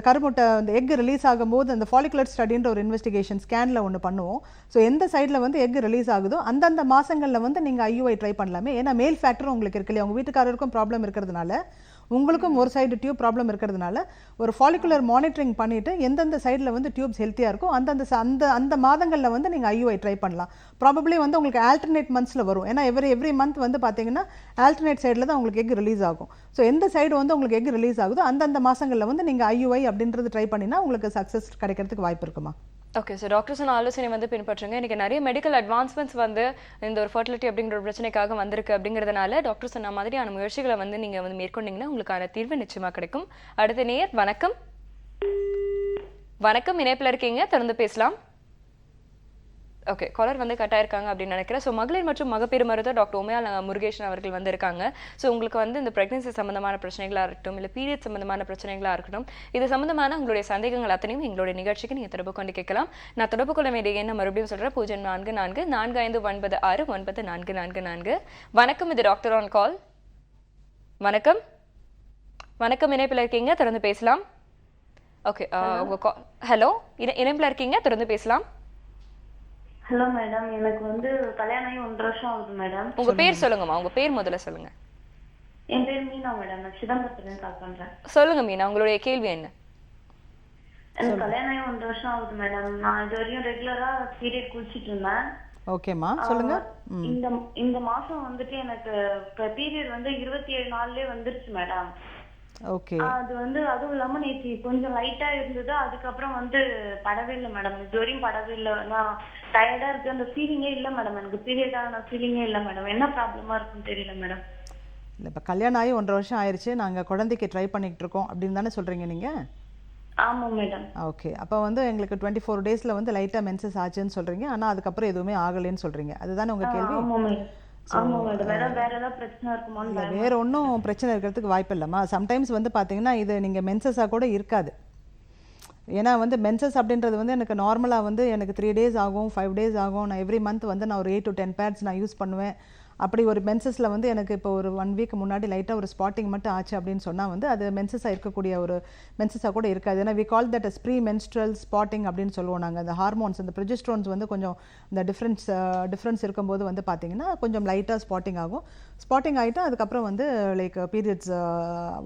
கருமுட்டை அந்த எக் ரிலீஸ் ஆகும்போது அந்த ஃபாலிகுலர் ஸ்டடின்ற ஒரு இன்வெஸ்டிகேஷன் ஸ்கேனில் ஒன்று பண்ணுவோம். ஸோ எந்த சைடில் வந்து எக் ரிலீஸ் ஆகுதோ அந்தந்த மாதங்களில் வந்து நீங்கள் ஐயுஐ ட்ரை பண்ணலாமே. ஏன்னா மேல் ஃபேக்டரும் உங்களுக்கு இருக்கு இல்லையா, உங்கள் வீட்டுக்காரருக்கும் ப்ராப்ளம் இருக்கிறதுனால, உங்களுக்கும் ஒரு சைடு டியூப் ப்ராப்ளம் இருக்கிறதுனால ஒரு ஃபாலிகுலர் மானிட்டரிங் பண்ணிவிட்டு எந்தெந்த சைடில் வந்து டியூப்ஸ் ஹெல்த்தியாக இருக்கும் அந்த மாதங்களில் வந்து நீங்கள் ஐயுஐ ட்ரை பண்ணலாம். ப்ராபப்ளி வந்து உங்களுக்கு ஆல்டர்னேட் மந்த்ஸில் வரும். ஏன்னா எவ்ரி மந்த் வந்து பார்த்தீங்கன்னா ஆல்டர்னேட் சைடில் தான் உங்களுக்கு எக் ரிலீஸ் ஆகும். ஸோ எந்த சைடு வந்து உங்களுக்கு எக் ரிலீஸ் ஆகுதோ அந்தந்த மாதங்களில் வந்து நீங்கள் ஐயுஐ அப்படின்றது ட்ரை பண்ணினா உங்களுக்கு சக்ஸஸ் கிடைக்கிறதுக்கு வாய்ப்பு இருக்குமா. ஓகே. ஸோ டாக்டர் சொன்ன ஆலோசனை வந்து பின்பற்றுங்க. எனக்கு நிறைய மெடிக்கல் அட்வான்ஸ்மெண்ட்ஸ் வந்து இந்த ஒரு ஃபர்டிலிட்டி அப்படிங்கிற ஒரு பிரச்சனைக்காக வந்திருக்கு அப்படிங்கிறதுனால டாக்டர் சொன்ன மாதிரியான முயற்சிகளை வந்து நீங்கள் வந்து மேற்கொண்டீங்கன்னா உங்களுக்கான தீர்வு நிச்சயமாக கிடைக்கும். அடுத்த நேயர் வணக்கம். வணக்கம், இணைப்பில் இருக்கீங்க, தொடர்ந்து பேசலாம். ஓகே, காலர் வந்து கட் ஆயிருக்காங்க அப்படின்னு நினைக்கிறேன். ஸோ மகளிர் மற்றும் மகப்பேறு மருத்துவர் டாக்டர் உமையால் முருகேஷன் அவர்கள் வந்து இருக்காங்க. ஸோ உங்களுக்கு வந்து இந்த பிரெக்னன்சி சம்பந்தமான பிரச்சனைகளாக இருக்கட்டும், இல்லை பீரியட் சம்பந்தமான பிரச்சனைகளாக இருக்கட்டும், இது சம்பந்தமான உங்களுடைய சந்தேகங்கள் அத்தனையும் எங்களுடைய நிகழ்ச்சிக்கு நீங்கள் தொடர்பு கொண்டு கேட்கலாம். நான் தொடர்பு கொள்ள வேண்டிய என்ன மறுபடியும் சொல்கிறேன், 044445964444. வணக்கம், இது டாக்டர் ஆன் கால். வணக்கம். வணக்கம், இணைப்பில் இருக்கீங்க, தொடர்ந்து பேசலாம். ஓகே. உங்கள் கால். ஹலோ, இணைப்பில் இருக்கீங்க, தொடர்ந்து பேசலாம். ஹலோ மேடம், எனக்கு வந்து கல்யாணம் ஆகி 1 வருஷம் ஆகுது மேடம். உங்க பேர் சொல்லுங்கம்மா, உங்க பேர் முதல்ல சொல்லுங்க. என் பேர் மீனா மேடம், நான் சிதம்பரத்துல கால் பண்றேன். சொல்லுங்க மீனா, உங்களுடைய கேள்வி என்ன? எனக்கு கல்யாணம் ஆகி 1 வருஷம் ஆகுது மேடம். நான் இது வரையும் ரெகுலரா பீரியட் குளிச்சிட்டு இருந்தேன். ஓகேம்மா, சொல்லுங்க. இந்த மாசம் வந்துட்டு எனக்கு பீரியட் வந்து 27 நாள்லயே வந்துருச்சு மேடம். ஓகே. அது வந்து அதுவும் இல்லாம நேற்று கொஞ்சம் லைட்டா இருந்தது, அதுக்கப்புறம் வந்து படவே இல்லை மேடம். இது வரையும் படவே இல்லை. நான் டயர்டா இருக்கு, அந்த ஃபீலிங்கே இல்லை மேடம். எனக்கு பீரியடான ஃபீலிங்கே இல்லை மேடம். என்ன ப்ராப்ளமா இருக்குன்னு தெரியல மேடம். இல்லை, இப்போ கல்யாணம் ஆகி 1 வருஷம் ஆயிடுச்சு, நாங்கள் குழந்தைக்கு ட்ரை பண்ணிக்கிட்டு இருக்கோம் அப்படின்னு தானே சொல்கிறீங்க நீங்கள்? ஆமாம் மேடம். ஓகே. அப்போ வந்து எங்களுக்கு 24 டேஸில் வந்து லைட்டாக மென்சஸ் ஆச்சுன்னு சொல்கிறீங்க, ஆனால் அதுக்கப்புறம் எதுவுமே ஆகலைன்னு சொல்கிறீங்க, அதுதானே உங்கள் கேள்வி? ஆமாம் மேடம். வேற ஏதாவது பிரச்சனை இருக்குமான்னு. வேற ஒன்றும் பிரச்சனை இருக்கிறதுக்கு வாய்ப்பு இல்லைம்மா. சம்டைம்ஸ் வந்து பார்த்தீங்கன்னா இது நீங்கள் மென்சஸாக கூட இருக்காது. ஏன்னா வந்து மென்சஸ் அப்படின்றது வந்து எனக்கு நார்மலாக வந்து எனக்கு 3 days ஆகும், 5 days ஆகும். நான் எவ்ரி மந்த் வந்து நான் ஒரு 8 to 10 pads நான் யூஸ் பண்ணுவேன். அப்படி ஒரு மென்சஸில் வந்து எனக்கு இப்போ ஒரு 1 வீக் முன்னாடி லைட்டாக ஒரு ஸ்பாட்டிங் மட்டும் ஆச்சு அப்படின்னு சொன்னால் வந்து அது மென்சஸாக இருக்கக்கூடிய ஒரு மென்சஸாக கூட இருக்காது. ஏன்னா we call that as premenstrual spotting அப்படின்னு சொல்லுவோம் நாங்கள். அந்த ஹார்மோன்ஸ் அந்த ப்ரொஜெஸ்ட்ரோன்ஸ் வந்து கொஞ்சம் இந்த டிஃப்ரென்ஸ் இருக்கும்போது வந்து பார்த்தீங்கன்னா கொஞ்சம் லைட்டாக ஸ்பாட்டிங் ஆகும். ஸ்பாட்டிங் ஆகிட்டு அதுக்கப்புறம் வந்து லைக் பீரியட்ஸ்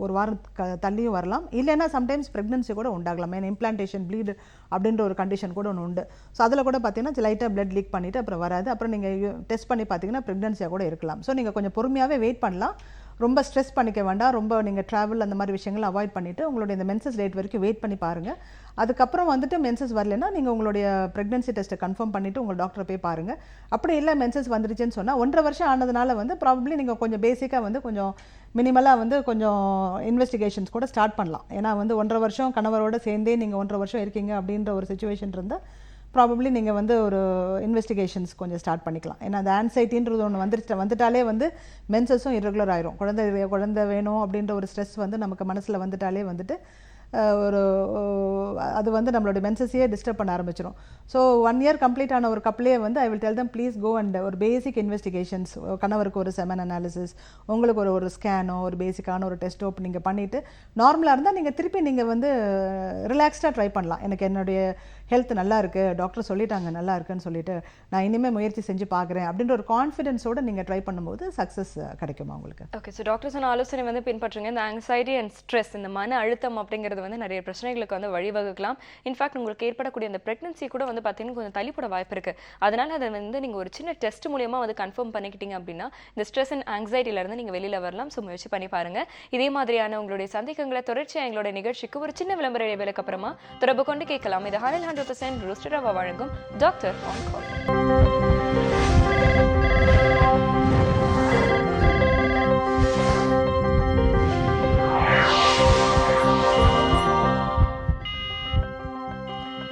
ஒரு வாரம் தள்ளியும் வரலாம். இல்லைன்னா சம்டைம்ஸ் ப்ரெக்னன்சி கூட உண்டாகலாம். ஏன்னா இம்ப்ளான்டேஷன் ப்ளீடு அப்படின்ற ஒரு கண்டிஷன் கூட ஒன்று உண்டு. ஸோ அதில் கூட பார்த்தீங்கன்னா லைட்டாக பிளட் லீக் பண்ணிவிட்டு அப்புறம் வராது. அப்புறம் நீங்கள் டெஸ்ட் பண்ணி பார்த்தீங்கன்னா ப்ரெக்னன்சியாக கூட இருக்கலாம். ஸோ நீங்கள் கொஞ்சம் பொறுமையாகவே வெயிட் பண்ணலாம். ரொம்ப ஸ்ட்ரெஸ் பண்ணிக்க வேண்டாம். ரொம்ப நீங்கள் ட்ராவல் அந்த மாதிரி விஷயங்களை அவாய்ட் பண்ணிவிட்டு உங்களுடைய இந்த மென்சஸ் டேட் வரைக்கும் வெயிட் பண்ணி பாருங்கள். அதுக்கப்புறம் வந்துட்டு மென்சஸ் வரலைன்னா நீங்கள் உங்களுடைய ப்ரெக்னன்சி டெஸ்ட்டை கன்ஃபார்ம் பண்ணிவிட்டு உங்கள் டாக்டரை போய் பாருங்கள். அப்படி இல்லை மென்சஸ் வந்துருச்சுன்னு சொன்னால் 1.5 வருஷம் ஆனதுனால வந்து ப்ராபப்ளி நீங்கள் கொஞ்சம் பேசிக்காக வந்து கொஞ்சம் மினிமலாக வந்து கொஞ்சம் இன்வெஸ்டிகேஷன்ஸ் கூட ஸ்டார்ட் பண்ணலாம். ஏன்னா வந்து 1.5 வருஷம் கணவரோட சேர்ந்தே நீங்கள் 1.5 வருஷம் இருக்கீங்க அப்படின்ற ஒரு சுச்சுவேஷன் இருந்தால் ப்ராபப்ளி நீங்கள் வந்து ஒரு இன்வெஸ்டிகேஷன்ஸ் கொஞ்சம் ஸ்டார்ட் பண்ணிக்கலாம். ஏன்னா அந்த ஆன்சைட்டின்றது ஒன்று வந்துட்டாலே வந்து மென்சஸும் இரெகுலர் ஆயிரும். குழந்தை வேணும் அப்படின்ற ஒரு ஸ்ட்ரெஸ் வந்து நமக்கு மனசில் வந்துட்டாலே வந்துட்டு ஒரு அது வந்து நம்மளோட மென்சஸையே டிஸ்டர்ப் பண்ண ஆரம்பிச்சிடும். ஸோ 1 இயர் கம்ப்ளீட் ஆன ஒரு கப்ளே வந்து I will tell them please go and ஒரு பேசிக் இன்வெஸ்டிகேஷன்ஸ், கணவருக்கு ஒரு செமன் அனாலிசிஸ், உங்களுக்கு ஒரு ஸ்கேனோ ஒரு பேசிக்கான ஒரு டெஸ்ட்டோ நீங்கள் பண்ணிவிட்டு நார்மலாக இருந்தால் நீங்கள் திருப்பி நீங்கள் வந்து ரிலாக்ஸ்டாக ட்ரை பண்ணலாம். எனக்கு என்னுடைய ஹெல்த் நல்லா இருக்குது, டாக்டர் சொல்லிட்டாங்க நல்லா இருக்குன்னு சொல்லிட்டு நான் இனிமேல் முயற்சி செஞ்சு பார்க்குறேன் அப்படின்ற ஒரு கான்ஃபிடென்ஸோடு நீங்கள் ட்ரை பண்ணும்போது சக்ஸஸ் கிடைக்குமா உங்களுக்கு. ஓகே, ஸோ டாக்டர் சொன்ன ஆலோசனை வந்து பின்பற்றுங்க. இந்த ஆங்ஸைட்டி அண்ட் ஸ்ட்ரெஸ், இந்த மன அழுத்தம் அப்படிங்கிறது வந்து நிறைய பிரச்சனைகளுக்கு வந்து வழிவகுக்கலாம். இன்ஃபேக்ட் உங்களுக்கு ஏற்படக்கூடிய அந்த பிரெக்னன்சி கூட வந்து பார்த்தீங்கன்னா கொஞ்சம் தள்ளிப்பட வாய்ப்பு இருக்குது. அதனால் அதை வந்து நீங்கள் ஒரு சின்ன டெஸ்ட் மூலியமாக வந்து கன்ஃபார்ம் பண்ணிக்கிட்டீங்க அப்படின்னா இந்த ஸ்ட்ரெஸ் அண்ட் ஆங்ஸைட்டிலேருந்து நீங்கள் வெளியில் வரலாம். ஸோ முயற்சி பண்ணி பாருங்கள். இதே மாதிரியான உங்களுடைய சந்தேகங்களை தொடர்ச்சியாக எங்களுடைய நிகழ்ச்சிக்கு ஒரு சின்ன விளம்பர இடைவேளைக்கு அப்புறமா தொடர்பு கொண்டு கேட்கலாம். இது 100% ரோஸ்டட் ரவா வழங்கும் doctor on call.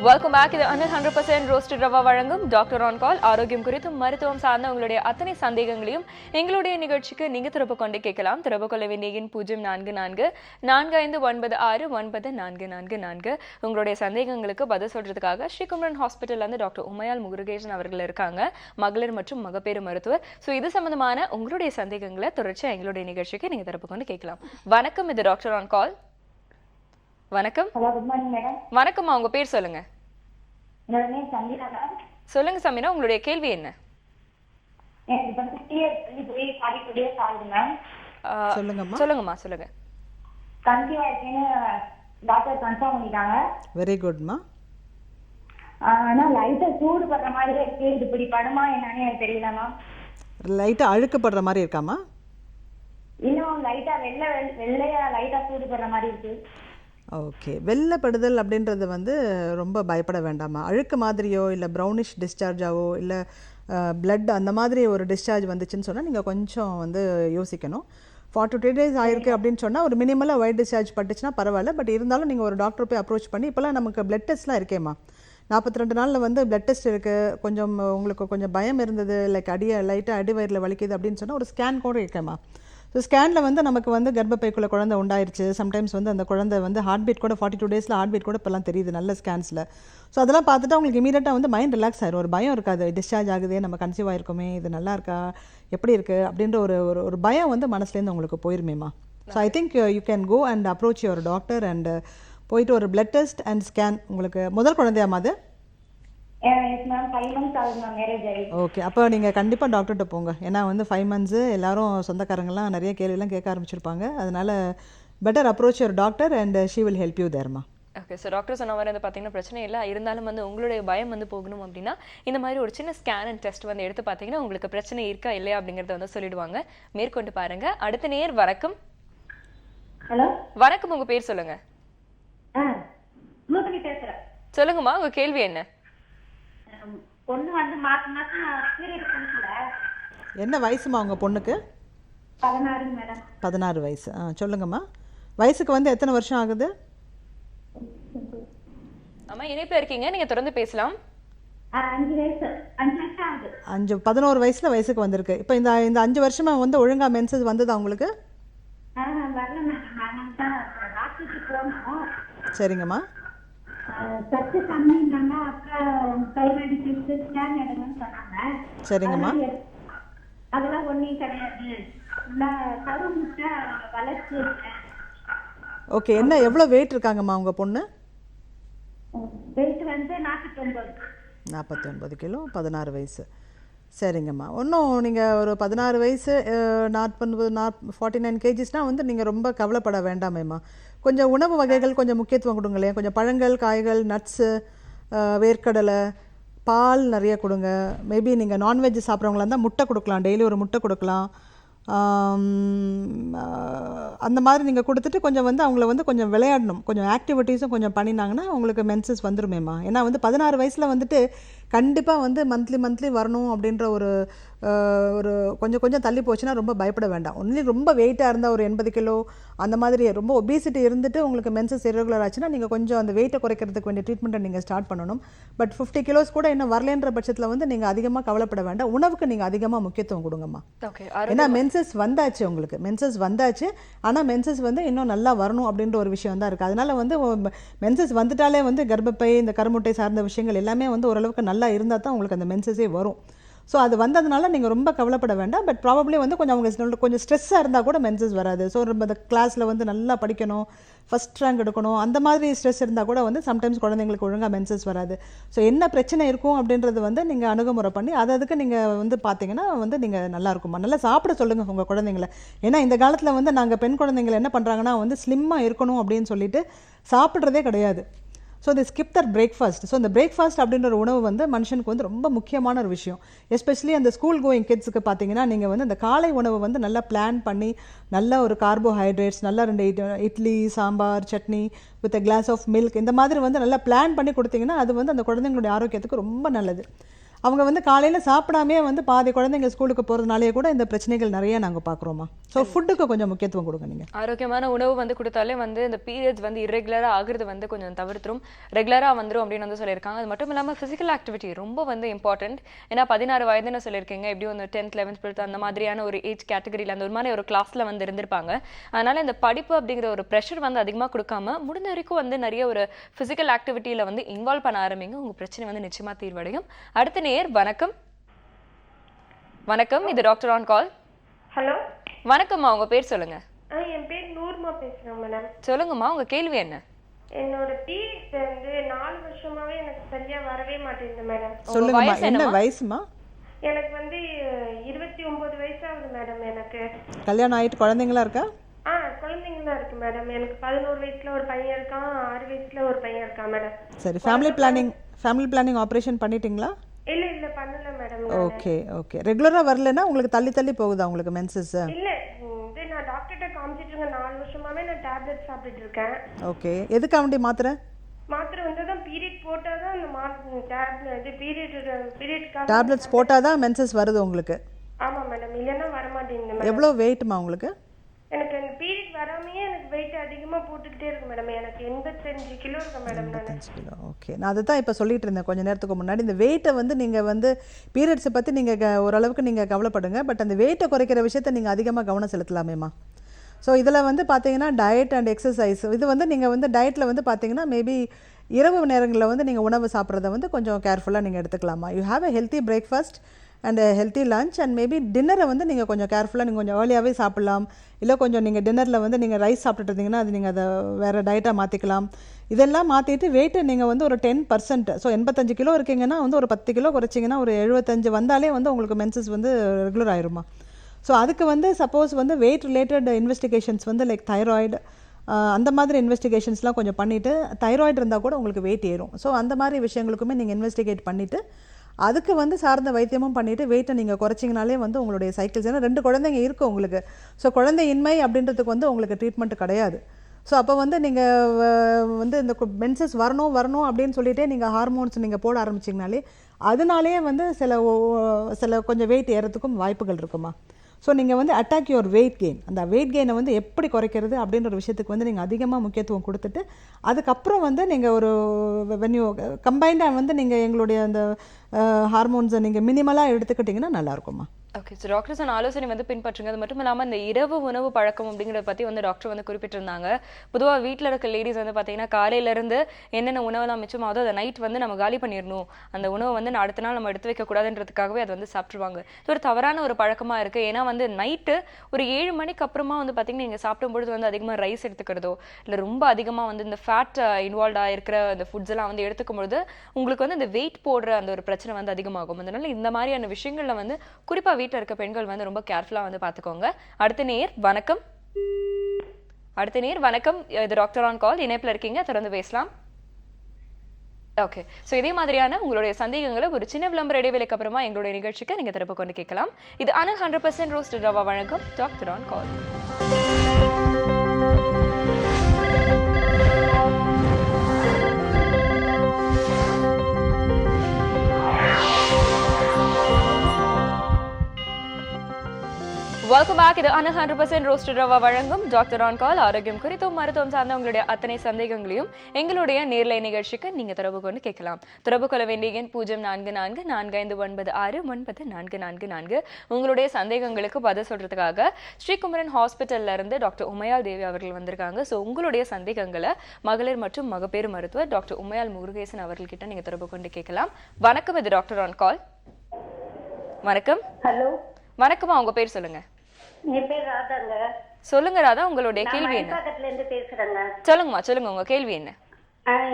Welcome back. இது 100% ரோஸ்டட் ரவா வழங்கும் டாக்டர் ஆன் கால். ஆரோக்கியம் குறித்தும் மருத்துவம் சார்ந்த உங்களுடைய அத்தனை சந்தேகங்களையும் எங்களுடைய நிகழ்ச்சிக்கு நீங்க தொடர்பு கொண்டு கேட்கலாம். தொடர்பு கொள்ள வேண்டிய எண் 0444559444. உங்களுடைய சந்தேகங்களுக்கு பதில் சொல்றதுக்காக ஸ்ரீகுமரன் ஹாஸ்பிட்டல்ல இருந்து டாக்டர் உமையால் முருகேசன் அவர்கள் இருக்காங்க, மகளிர் மற்றும் மகப்பேறு மருத்துவர். ஸோ இது சம்பந்தமான உங்களுடைய சந்தேகங்களை தொடர்ச்சியா எங்களுடைய நிகழ்ச்சிக்கு நீங்க தொடர்பு கொண்டு கேட்கலாம். வணக்கம், இது டாக்டர் ஆன் கால். வணக்கம். வணக்கம்மா, உங்க பேர் சொல்லுங்க. சொல்லுங்க சமீனா, உங்களுடைய கேள்வி என்ன? சொல்லுங்கம்மா சொல்லுங்க. வெரி குட்மா. ஆனா லைட்டா சூடு படுற மாதிரி இருக்கு. இது இப்படி படுமா என்னன்னு எனக்கு தெரியலமா. லைட்டா அழுக்கு படுற மாதிரி இருக்காமா? இன்னும் லைட்டா வெள்ளையா லைட்டா சூடு படுற மாதிரி இருக்கு. ஓகே, வெள்ளைப்படுதல் அப்படின்றது வந்து ரொம்ப பயப்பட வேண்டாமா. அழுக்கு மாதிரியோ இல்லை ப்ரௌனிஷ் டிஸ்சார்ஜாவோ இல்லை பிளட் அந்த மாதிரி ஒரு டிஸ்சார்ஜ் வந்துச்சுன்னு சொன்னால் நீங்கள் கொஞ்சம் வந்து யோசிக்கணும். 42 days ஆயிருக்கு அப்படின்னு சொன்னால் ஒரு மினிமலாக ஒயிட் டிஸ்சார்ஜ் பட்டுச்சுன்னா பரவாயில்ல. பட் இருந்தாலும் நீங்கள் ஒரு டாக்டர் போய் அப்ரோச் பண்ணி, இப்போலாம் நமக்கு பிளட் டெஸ்ட்லாம் இருக்கேம்மா. 42 நாளில் வந்து பிளட் டெஸ்ட் இருக்குது. கொஞ்சம் உங்களுக்கு கொஞ்சம் பயம் இருந்தது, லைக் லைட்டாக அடி வயிறில் வலிக்குது அப்படின்னு சொன்னால் ஒரு ஸ்கேன் கூட இருக்கேம்மா. ஸோ ஸ்கேனில் வந்து நமக்கு வந்து கர்ப்பப்பைக்குள்ளே குழந்தை உண்டாயிருச்சு. சம்டைம்ஸ் வந்து அந்த குழந்தை வந்து ஹார்ட் பீட் கூட 42 days ஹார்ட் பீட் கூட இப்போலாம் தெரியுது நல்ல ஸ்கேன்ஸில். ஸோ அதெல்லாம் பார்த்துட்டு அவங்களுக்கு இமீடியட்டாக வந்து மைண்ட் ரிலாக்ஸ் ஆயிரும். ஒரு பயம் இருக்காது, டிஸ்சார்ஜ் ஆகுதே, நம்ம கன்சீவ் ஆயிருக்குமே, இது நல்லா இருக்கா, எப்படி இருக்குது அப்படின்ற ஒரு பயம் வந்து மனசுலேருந்து உங்களுக்கு போயிருமேம்மா. So I think you can go and approach your doctor and போயிட்டு ஒரு பிளட் டெஸ்ட் அண்ட் ஸ்கேன். உங்களுக்கு முதல் குழந்தையாமா அது? ஓகே, அப்போ நீங்கள் கண்டிப்பாக டாக்டர்கிட்ட போங்க. ஏன்னா வந்து 5 months எல்லாரும் சொந்தக்காரங்களாம் நிறைய கேள்வியெல்லாம் கேட்க ஆரம்பிச்சிருப்பாங்க. அதனால better approach your doctor and she will help you தேர்மா. ஓகே, ஸோ டாக்டர் சொன்ன மாதிரி வந்து பார்த்தீங்கன்னா பிரச்சனை இல்லை. இருந்தாலும் வந்து உங்களுடைய பயம் வந்து போகணும் அப்படின்னா இந்த மாதிரி ஒரு சின்ன ஸ்கேன் அண்ட் டெஸ்ட் வந்து எடுத்து பார்த்தீங்கன்னா உங்களுக்கு பிரச்சனை இருக்கா இல்லையா அப்படிங்கிறத வந்து சொல்லிடுவாங்க. மேற்கொண்டு பாருங்க. அடுத்த நேர் வணக்கம். ஹலோ வணக்கம், உங்க பேர் சொல்லுங்க. சொல்லுங்கம்மா, உங்க கேள்வி என்ன? பொண்ணு வந்து மாசம் பீரியட் கணக்குல. என்ன வயசுமா உங்கள் பொண்ணுக்கு? 16 மேடம். 16 வயசு. சொல்லுங்கம்மா. வயசுக்கு வந்து எத்தனை வருஷம் ஆகுது? ஆமா, இணைப்பில் இருக்கீங்க, நீங்க தொடர்ந்து பேசலாம். 5 வயசு ஆகுது. 11 வயசுல வயசுக்கு வந்திருக்கு. இப்போ இந்த 5 வருஷமா வந்து ஒழுங்கா மென்சஸ் வந்ததா உங்களுக்கு? வரல மேடம். டாக்டருக்கு போனோம். சரிங்கம்மா. சத்து கம்மின்னாங்க. அப்புறம் தைராய்டு டெஸ்ட் ஸ்கேன் எடுங்கன்னு சொன்னாங்க. சரிங்கம்மா. அதெல்லாம் ஒன்றும் கிடையாது. நான் கருமுட்டை வளர்ச்சி இருக்கேன். ஓகே, என்ன எவ்வளோ வெயிட் இருக்காங்கம்மா உங்கள் பொண்ணு? வெயிட் வந்து 49. 49 கிலோ, 16 வயசு. சரிங்கம்மா. ஒன்றும் நீங்கள் ஒரு 16 வயசு 49 கேஜிஸ்னால் வந்து நீங்கள் ரொம்ப கவலைப்பட வேண்டாமேம்மா. கொஞ்சம் உணவு வகைகள் கொஞ்சம் முக்கியத்துவம் கொடுங்களேன். கொஞ்சம் பழங்கள், காய்கள், நட்ஸு, வேர்க்கடலை, பால் நிறைய கொடுங்க. மேபி நீங்கள் நான்வெஜ் சாப்பிட்றவங்களா இருந்தால் முட்டை கொடுக்கலாம், டெய்லி ஒரு முட்டை கொடுக்கலாம். அந்த மாதிரி நீங்கள் கொடுத்துட்டு கொஞ்சம் வந்து அவங்கள வந்து கொஞ்சம் விளையாடணும், கொஞ்சம் ஆக்டிவிட்டீஸும் கொஞ்சம் பண்ணினாங்கன்னா உங்களுக்கு மென்சஸ் வந்துருமேம்மா. ஏன்னா வந்து 16 வயசில் வந்துட்டு கண்டிப்பாக வந்து மந்த்லி வரணும் அப்படின்ற ஒரு கொஞ்சம் கொஞ்சம் தள்ளி போச்சுன்னா ரொம்ப பயப்பட வேண்டாம். ஒன்லி ரொம்ப வெயிட்டாக இருந்தால் ஒரு 80 கிலோ அந்த மாதிரி ரொம்ப ஒபிசிட்டி இருந்துட்டு உங்களுக்கு மென்சஸ் இரெகுலர் ஆச்சுன்னா நீங்கள் கொஞ்சம் அந்த வெயிட்டை குறைக்கிறதுக்கு வேண்டிய ட்ரீட்மெண்ட்டை நீங்கள் ஸ்டார்ட் பண்ணணும். பட் 50 கிலோஸ் கூட இன்னும் வரலன்ற பட்சத்தில் வந்து நீங்கள் அதிகமாக கவலைப்பட வேண்டாம். உணவுக்கு நீங்கள் அதிகமாக முக்கியத்துவம் கொடுங்கம்மா. ஏன்னா மென்சஸ் வந்தாச்சு, உங்களுக்கு மென்சஸ் வந்தாச்சு. ஆனால் மென்சஸ் வந்து இன்னும் நல்லா வரணும் அப்படின்ற ஒரு விஷயம் தான் இருக்குது. அதனால் வந்து மென்சஸ் வந்துட்டாலே வந்து கர்ப்பப்பை, இந்த கருமுட்டை சார்ந்த விஷயங்கள் எல்லாமே வந்து ஓரளவுக்கு நல்லா இருந்தால் தான் உங்களுக்கு அந்த மென்சஸே வரும். ஸோ அது வந்ததுனால நீங்கள் ரொம்ப கவலைப்பட வேண்டாம். பட் ப்ராபப்ளி வந்து கொஞ்சம் அவங்க கொஞ்சம் ஸ்ட்ரெஸ்ஸாக இருந்தால் கூட மென்சஸ் வராது. ஸோ நம்ம அந்த கிளாஸில் வந்து நல்லா படிக்கணும், ஃபஸ்ட் ரேங்க் எடுக்கணும், அந்த மாதிரி ஸ்ட்ரெஸ் இருந்தால் கூட வந்து சம்டைம்ஸ் குழந்தைங்களுக்கு ஒழுங்காக மென்சஸ் வராது. ஸோ என்ன பிரச்சனை இருக்கும் அப்படின்றது வந்து நீங்கள் அணுகுமுறை பண்ணி அதுக்கு நீங்கள் வந்து பார்த்தீங்கன்னா வந்து நீங்கள் நல்லா இருக்குமா. நல்லா சாப்பிட சொல்லுங்கள் உங்கள் குழந்தைங்கள. ஏன்னா இந்த காலத்தில் வந்து நாங்கள் பெண் குழந்தைங்களை என்ன பண்ணுறாங்கன்னா வந்து ஸ்லிம்மாக இருக்கணும் அப்படின்னு சொல்லிட்டு சாப்பிட்றதே கிடையாது. So they skip their breakfast. So இந்த பிரேக்ஃபாஸ்ட் அப்படின்ற ஒரு உணவு வந்து மனுஷனுக்கு வந்து ரொம்ப முக்கியமான ஒரு விஷயம். எஸ்பெஷலி அந்த ஸ்கூல் கோயிங் கிட்ஸுக்கு பார்த்தீங்கன்னா நீங்கள் வந்து அந்த காலை உணவு வந்து நல்லா பிளான் பண்ணி நல்ல ஒரு கார்போஹைட்ரேட்ஸ், நல்லா 2 idli, sambar, chutney with glass of milk, இந்த மாதிரி வந்து நல்லா பிளான் பண்ணி கொடுத்தீங்கன்னா அது வந்து அந்த குழந்தைங்களுடைய ஆரோக்கியத்துக்கு ரொம்ப நல்லது. அவங்க வந்து காலையில் சாப்பிடாமே வந்து பாதி குழந்தைங்க ஸ்கூலுக்கு போகிறதுனாலே கூட இந்த பிரச்சனைகள் நிறைய நாங்கள் பார்க்குறோமா. ஸோ ஃபுட்டுக்கு கொஞ்சம் முக்கியத்துவம் கொடுங்க. நீங்கள் ஆரோக்கியமான உணவு வந்து கொடுத்தாலே வந்து இந்த பீரியட்ஸ் வந்து இரெகுலராக ஆகுறது வந்து கொஞ்சம் தவிர்த்துரும், ரெகுலராக வந்துடும் அப்படின்னு வந்து சொல்லியிருக்காங்க. அது மட்டும் இல்லாமல் ஃபிசிக்கல் ஆக்டிவிட்டி ரொம்ப வந்து இம்பார்ட்டன்ட். ஏன்னா 16 வயதுன்னு சொல்லியிருக்கீங்க, எப்படி வந்து 10th 11th 12th அந்த மாதிரியான ஒரு ஏஜ் கேட்டகரியில் அந்த ஒரு மாதிரி ஒரு கிளாஸில் வந்து இருந்திருப்பாங்க. அதனால் இந்த படிப்பு அப்படிங்கிற ஒரு ப்ரெஷர் வந்து அதிகமாக கொடுக்காம முடிஞ்ச வரைக்கும் வந்து நிறைய ஒரு ஃபிசிக்கல் ஆக்டிவிட்டியில் வந்து இன்வால்வ் பண்ண ஆரம்பிங்க. உங்கள் பிரச்சனை வந்து நிச்சயமாக தீர்வடையும். அடுத்த நேர் வணக்கம். வணக்கம், இது டாக்டர் ஆன் கால். ஹலோ வணக்கம்மா, உங்க பேர் சொல்லுங்க. என் பேர் நூர்மா பேசுறேன் மேடம். சொல்லுங்கம்மா, உங்க கேள்வி என்ன? என்னோட பீரியட்ஸ் வந்து 4 வருஷமாவே எனக்கு சரியா வரவே மாட்டேங்குது மேடம். சொல்லுங்கம்மா, என்ன வயசுமா? எனக்கு வந்து 29 வயசாகுது மேடம். எனக்கு கல்யாணம் ஆயிட்டு குழந்தைங்களா இருக்கா? குழந்தைங்களாம் இருக்கு மேடம். எனக்கு 11 வயசுல ஒரு பையன் இருக்கான், 6 வயசுல ஒரு பையன் இருக்கான் மேடம். சரி, ஃபேமிலி பிளானிங் ஆப்ரேஷன் பண்ணிட்டீங்களா? இல்ல பண்ணல மேடம். ஓகே. ரெகுலரா வரலன்னா உங்களுக்கு தள்ளி போகுதா உங்களுக்கு மென்சஸ்? இல்ல, இது நான் டாக்டர்கிட்ட காமிச்சிட்டு இருக்கேன். 4 வருஷமாவே நான் டேப்லெட் சாப்பிட்டுட்டு இருக்கேன். ஓகே, எதுக்கு வேண்டி மாத்திரை வந்ததான் பீரியட் போட்டாதான் அந்த பீரியட்காக டேப்லெட்ஸ் போட்டாதான் மென்சஸ் வருது உங்களுக்கு? ஆமா மேடம், இல்லன்னா வர மாட்டேங்குது. எவ்வளவு வெயிட்மா உங்களுக்கு? எனக்கு அந்த பீரியட் வராமையே எனக்கு வெயிட் அதிகமா போட்டுக்கிட்டே இருக்கு மேடம். எனக்கு 85 கிலோ இருக்கு மேடம். 85 கிலோ. ஓகே, நான் அதை தான் இப்போ சொல்லிட்டு இருந்தேன் கொஞ்ச நேரத்துக்கு முன்னாடி. இந்த வெயிட்டை வந்து நீங்கள் வந்து பீரியட்ஸை பற்றி நீங்கள் ஓரளவுக்கு நீங்கள் கவலைப்படுங்க. பட் அந்த வெயிட்டை குறைக்கிற விஷயத்தை நீங்கள் அதிகமாக கவனம் செலுத்தலாமேம்மா. ஸோ இதில் வந்து பார்த்தீங்கன்னா டயட் அண்ட் எக்ஸசைஸ், இது வந்து நீங்கள் வந்து டயட்டில் வந்து பார்த்தீங்கன்னா மேபி இரவு நேரங்களில் வந்து நீங்கள் உணவு சாப்பிட்றத வந்து கொஞ்சம் கேர்ஃபுல்லாக நீங்கள் எடுத்துக்கலாமா. You have a healthy breakfast and healthy lunch and maybe டின்னரை வந்து நீங்கள் கொஞ்சம் கேர்ஃபுல்லாக நீங்கள் கொஞ்சம் ஏர்லியாகவே சாப்பிட்லாம். இல்லை கொஞ்சம் நீங்கள் டின்னரில் வந்து நீங்கள் ரைஸ் சாப்பிட்டுட்டு இருந்தீங்கன்னா அது நீங்கள் அதை வேறு டயட்டாக மாற்றிக்கலாம். இதெல்லாம் மாற்றிட்டு வெயிட்டை நீங்கள் வந்து ஒரு 10%, ஸோ 85 கிலோ இருக்கீங்கன்னா வந்து ஒரு 10 கிலோ குறைச்சிங்கன்னா ஒரு 75 வந்தாலே வந்து உங்களுக்கு மென்சஸ் வந்து ரெகுலர் ஆயிருமா. ஸோ அதுக்கு வந்து சப்போஸ் வந்து வெயிட் ரிலேட்டட் இன்வெஸ்டிகேஷன்ஸ் வந்து லைக் தைராய்டு அந்த மாதிரி இன்வெஸ்டிகேஷன்ஸ்லாம் கொஞ்சம் பண்ணிவிட்டு, தைராய்டு இருந்தால் கூட உங்களுக்கு வெயிட் ஏறும். ஸோ அந்த மாதிரி விஷயங்களுக்குமே நீங்கள் இன்வெஸ்டிகேட் பண்ணிவிட்டு அதுக்கு வந்து சார்ந்த வைத்தியமும் பண்ணிவிட்டு வெயிட்டை நீங்கள் குறைச்சிங்கனாலே வந்து உங்களுடைய சைக்கிள்ஸ், ஏன்னா 2 குழந்தைங்க இருக்குது உங்களுக்கு. ஸோ குழந்தையின்மை அப்படின்றதுக்கு வந்து உங்களுக்கு ட்ரீட்மெண்ட் கிடையாது. ஸோ அப்போ வந்து நீங்கள் வந்து இந்த மென்சஸ் வரணும் அப்படின்னு சொல்லிட்டே நீங்கள் ஹார்மோன்ஸ் நீங்கள் போட ஆரம்பிச்சிங்கனாலே அதனாலேயே வந்து சில கொஞ்சம் வெயிட் ஏறத்துக்கும் வாய்ப்புகள் இருக்குமா. ஸோ நீங்கள் வந்து அட்டாக் யுவர் வெயிட் கெயின், அந்த வெயிட் கெயினை வந்து எப்படி குறைக்கிறது அப்படின்ற ஒரு விஷயத்துக்கு வந்து நீங்கள் அதிகமாக முக்கியத்துவம் கொடுத்துட்டு அதுக்கப்புறம் வந்து நீங்கள் ஒரு வென்யூ கம்பைண்டாக வந்து நீங்கள் எங்களுடைய அந்த ஹார்மோன்ஸை நீங்கள் மினிமலாக எடுத்துக்கிட்டிங்கன்னா நல்லாயிருக்குமா. ஓகே, ஸோ டாக்டர் சொன்ன ஆலோசனை வந்து பின்பற்றுங்க. அது மட்டும் இல்லாமல் இந்த இரவு உணவு பழக்கம் அப்படிங்கிறத பற்றி வந்து டாக்டர் வந்து குறிப்பிட்டிருந்தாங்க. பொதுவாக வீட்டில் இருக்க லேடிஸ் வந்து பார்த்தீங்கன்னா காலையிலேருந்து என்னென்ன உணவெல்லாம் மிச்சமாகுதோ அதை நைட் வந்து நம்ம காலி பண்ணிடணும், அந்த உணவை வந்து அடுத்த நாள் நம்ம எடுத்து வைக்கக்கூடாதுன்றதுக்காகவே அது வந்து சாப்பிட்ருவாங்க. இது ஒரு தவறான ஒரு பழக்கமாக இருக்குது. ஏன்னா வந்து நைட்டு ஒரு 7 மணிக்கு அப்புறமா வந்து பார்த்தீங்கன்னா நீங்கள் சாப்பிடும்பொழுது வந்து அதிகமாக ரைஸ் எடுத்துக்கிறதோ இல்லை ரொம்ப அதிகமாக வந்து இந்த ஃபேட் இன்வால்வ்டாக இருக்கிற அந்த ஃபுட்ஸ் எல்லாம் வந்து எடுத்துக்கும்பொழுது உங்களுக்கு வந்து இந்த வெயிட் போடுற அந்த ஒரு பிரச்சனை வந்து அதிகமாகும். அதனால இந்த மாதிரியான விஷயங்களில் வந்து குறிப்பாக வீட்டில் இருக்க பெண்கள் வந்து ரொம்ப கேர்ஃபுல்லாக வந்து பார்த்துக்கோங்க. அடுத்த நேர் வணக்கம். இது டாக்டர் ஆன் கால், இணைப்பில் இருக்கீங்க, தொடர்ந்து பேசலாம். ஓகே, ஸோ இதே மாதிரியான உங்களுடைய சந்தேகங்களை ஒரு சின்ன விளம்பர இடைவேளைக்கு அப்புறமா எங்களுடைய நிகழ்ச்சிக்கு நீங்கள் திரும்ப கொண்டு கேட்கலாம். இது அனல் 100% ரோஸ்டட் ரவா வழங்கும் doctor on call. Welcome back. இது அனல் 100% ரோஸ்டட் ரவா வழங்கும் டாக்டர் ஆன் கால். ஆரோக்கியம் குறித்தும் மருத்துவம் சார்ந்த உங்களுடைய அத்தனை சந்தேகங்களையும் எங்களுடைய நேர்லை நிகழ்ச்சிக்கு நீங்க தொடர்பு கொண்டு கேட்கலாம். தொடர்பு கொள்ள வேண்டிய எண் 0444459944. உங்களுடைய சந்தேகங்களுக்கு பதில் சொல்றதுக்காக ஸ்ரீகுமரன் ஹாஸ்பிட்டல்ல இருந்து டாக்டர் உமையால் தேவி அவர்கள் வந்திருக்காங்க. ஸோ உங்களுடைய சந்தேகங்களை மகளிர் மற்றும் மகப்பேறு மருத்துவர் டாக்டர் உமையால் முருகேசன் அவர்கள்கிட்ட நீங்க தொடர்பு கொண்டு கேட்கலாம். வணக்கம், இது டாக்டர் ஆன் கால். வணக்கம். ஹலோ, வணக்கமா, உங்க பேர் சொல்லுங்க. என் பேர் ராதாங்க. சொல்லுங்க ராதா, உங்களுடைய கேள்வி என்ன? பக்கத்துல இருந்து பேசுறேங்க. சொல்லுங்க உங்க கேள்வி என்ன?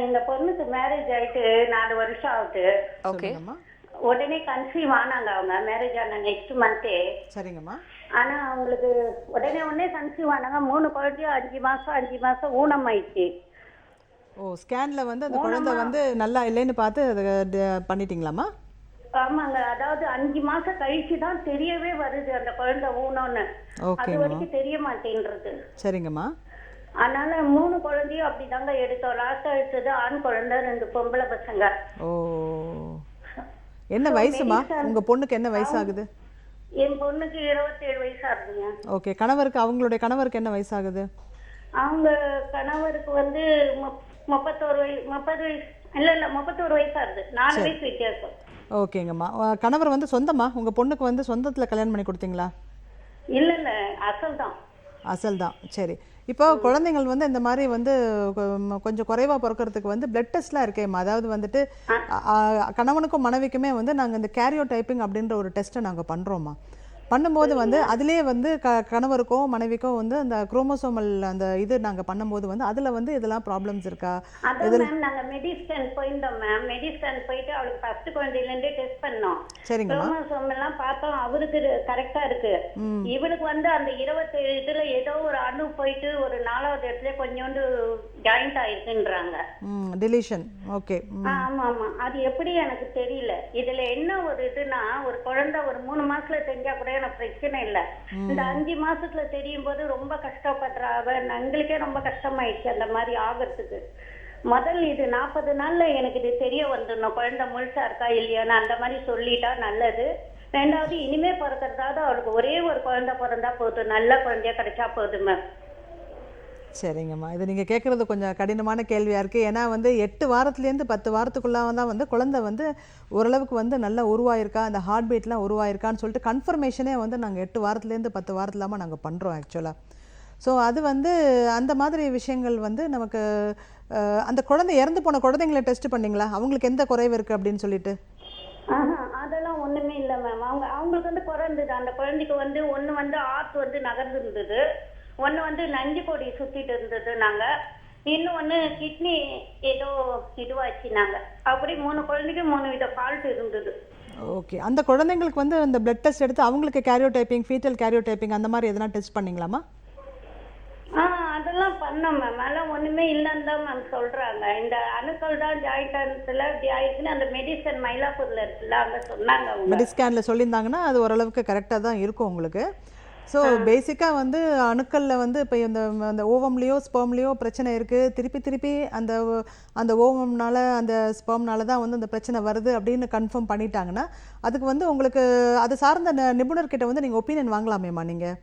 இந்த பொண்ணுக்கு மேரேஜ் ஆயிட்டு 4 வருஷம் ஆகுது. ஓகே, உடனே கன்சீவ் ஆனாங்க. அவங்க மேரேஜ் ஆன நெக்ஸ்ட் மந்தே. சரிங்கம்மா. ஆனா அவங்களுக்கு உடனே கன்சீவ் ஆனாங்க. 3 குழந்தையும் 5 மாசம் ஊனம் ஆயிடுச்சு. ஓ, ஸ்கேன்ல வந்து அந்த குழந்தை வந்து நல்லா இல்லைன்னு பார்த்து அதை பண்ணிட்டீங்களாம்மா? ஆமாங்க, அதாவது 5 மாசம் கழிச்சு தான் தெரியவே வருது அந்த குழந்தை ஊனம்னு. அது வரைக்கும் தெரிய மாட்டேன்றது. சரிங்கம்மா. அதனால 3 குழந்தையும் அப்படிதாங்க எடுத்தோம். லாஸ்டா எடுத்தது ஆண் குழந்தை, 2 பொம்பளை பசங்க. ஓ, என்ன வயசுமா உங்க பொண்ணுக்கு? என்ன வயசு ஆகுது? என் பொண்ணுக்கு 27 வயசு ஆகுதுங்க. ஓகே, அவங்களுடைய கணவருக்கு என்ன வயசு ஆகுது? அவங்க கணவருக்கு வந்து 31 வயசு இல்ல 31 வயசு ஆகுது. 4 வயசு வித்தியாசம். ஓகேங்கம்மா. கணவர் வந்து சொந்தமா? உங்க பொண்ணுக்கு வந்து சொந்தத்துல கல்யாணம் பண்ணி கொடுத்தீங்களா? இல்ல அசல் தான். சரி. இப்போ குழந்தைகள் வந்து இந்த மாதிரி வந்து கொஞ்சம் குறைவா பிறக்கிறதுக்கு வந்து பிளட் டெஸ்ட்லாம் இருக்கேம்மா. அதாவது வந்துட்டு கணவனுக்கும் மனைவிக்குமே வந்து நாங்கள் இந்த கேரியோ டைப்பிங் அப்படின்ற ஒரு டெஸ்ட்டை நாங்கள் பண்ணுறோம்மா. பண்ணும்போது வந்து அதுலேயே வந்து கணவருக்கோ மனைவிக்கோ வந்து அந்த குரோமோசோமல் அந்த இது நாங்கள் பண்ணும்போது வந்து அதில் வந்து இதெல்லாம் ப்ராப்ளம்ஸ் இருக்கா? நாங்கள் மெடிஸ்கேன் போயிருந்தோம் மேம். மெடிஸ்கேன் போயிட்டு அவளுக்கு ஃபர்ஸ்ட் குழந்தையிலேருந்தே டெஸ்ட் பண்ணோம். சரிங்கம்மா. குரோமோசோம் எல்லாம் பார்த்தோம், அவருக்கு கரெக்டாக இருக்கு. இவளுக்கு வந்து அந்த 27 இதுல ஏதோ ஒரு அணு போயிட்டு ஒரு 4வது இடத்துல கொஞ்சோண்டு ஜாயிண்ட் ஆயிருக்குன்றாங்க. டிலீஷன். ஓகே. ஆமா. அது எப்படி எனக்கு தெரியல. இதுல என்ன ஒரு இதுனா, ஒரு குழந்தை ஒரு 3 மாசத்துல தெரிஞ்சா கூட எனக்கு பிரச்சனை இல்ல. இந்த 5 மாசத்துல தெரியும் போது ரொம்ப கஷ்டப்படுறா அவ. எங்களுக்கே ரொம்ப கஷ்டமாயிடுச்சு அந்த மாதிரி ஆகிறதுக்கு. முதல்ல இது 40 நாள்ல எனக்கு இது தெரிய வந்துடணும் குழந்தை முழுசா இருக்கா இல்லையான்னு. அந்த மாதிரி சொல்லிட்டா நல்லது. 2வது இனிமே பிறக்கிறதாவது அவளுக்கு ஒரே ஒரு குழந்தை பிறந்தா போதும், நல்ல குழந்தையா கிடைச்சா போதும் மேம். சரிங்கம்மா. இது நீங்கள் கேட்குறது கொஞ்சம் கடினமான கேள்வியாக இருக்குது. ஏன்னா வந்து 8 வாரத்துலேருந்து 10 வாரத்துக்குள்ளாக தான் வந்து குழந்தை வந்து ஓரளவுக்கு வந்து நல்லா உருவாயிருக்கா, அந்த ஹார்ட் பீட்லாம் உருவாயிருக்கான்னு சொல்லிட்டு கன்ஃபர்மேஷனே வந்து நாங்கள் 8 வாரத்துலேருந்து 10 வாரத்துலாமல் நாங்கள் பண்ணுறோம் ஆக்சுவலாக. ஸோ அது வந்து அந்த மாதிரி விஷயங்கள் வந்து நமக்கு அந்த குழந்தை இறந்து போன குழந்தைங்களை டெஸ்ட் பண்ணிங்களா? அவங்களுக்கு எந்த குறைவு இருக்குது அப்படின்னு சொல்லிட்டு? அதெல்லாம் ஒன்றுமே இல்லை மேம். அவங்களுக்கு வந்து குறை இருந்தது. அந்த குழந்தைக்கு வந்து ஒன்று வந்து ஆர்ட் வந்து நகர்ந்து இருந்தது, ஒன்று வந்து நஞ்சு கொடி சுத்திட்டு இருந்தது. நாங்கள் இன்னும் ஒன்று கிட்னி ஏதோ இதுவாச்சு. நாங்கள் அப்படி 3 குழந்தைக்கு 3 வித ஃபால்ட் இருந்தது. ஓகே. அந்த குழந்தைங்களுக்கு வந்து இந்த பிளட் டெஸ்ட் எடுத்து அவங்களுக்கு கேரியோ டைப்பிங், ஃபீட்டல் கேரியோ டைப்பிங் அந்த மாதிரி எதனா டெஸ்ட் பண்ணிங்களாமா? அதெல்லாம் பண்ணோம் மேம். அதெல்லாம் ஒன்றுமே இல்லைன்னு தான் மேம் சொல்கிறாங்க. இந்த அணுக்கள் தான் ஜாயிண்ட் ஆனதுல இப்படி ஆயிடுச்சுன்னு அந்த மெடிசன் மயிலாப்பூரில் இருக்குல்ல அங்கே சொன்னாங்க. மெடிஸ்கேனில் சொல்லியிருந்தாங்கன்னா அது ஓரளவுக்கு கரெக்டாக தான் இருக்கும் உங்களுக்கு. ஸோ பேசிக்காக வந்து அணுக்களில் வந்து இப்போ அந்த ஓவம்லேயோ ஸ்பெர்ம்லேயோ பிரச்சனை இருக்குது. திருப்பி அந்த ஓவம்னால அந்த ஸ்பெர்ம்னால தான் வந்து அந்த பிரச்சனை வருது அப்படின்னு கன்ஃபார்ம் பண்ணிட்டாங்கன்னா அதுக்கு வந்து உங்களுக்கு அது சார்ந்த நிபுணர்கிட்ட வந்து நீங்கள் ஒப்பீனியன் வாங்கலாமேம்மா. நீங்கள்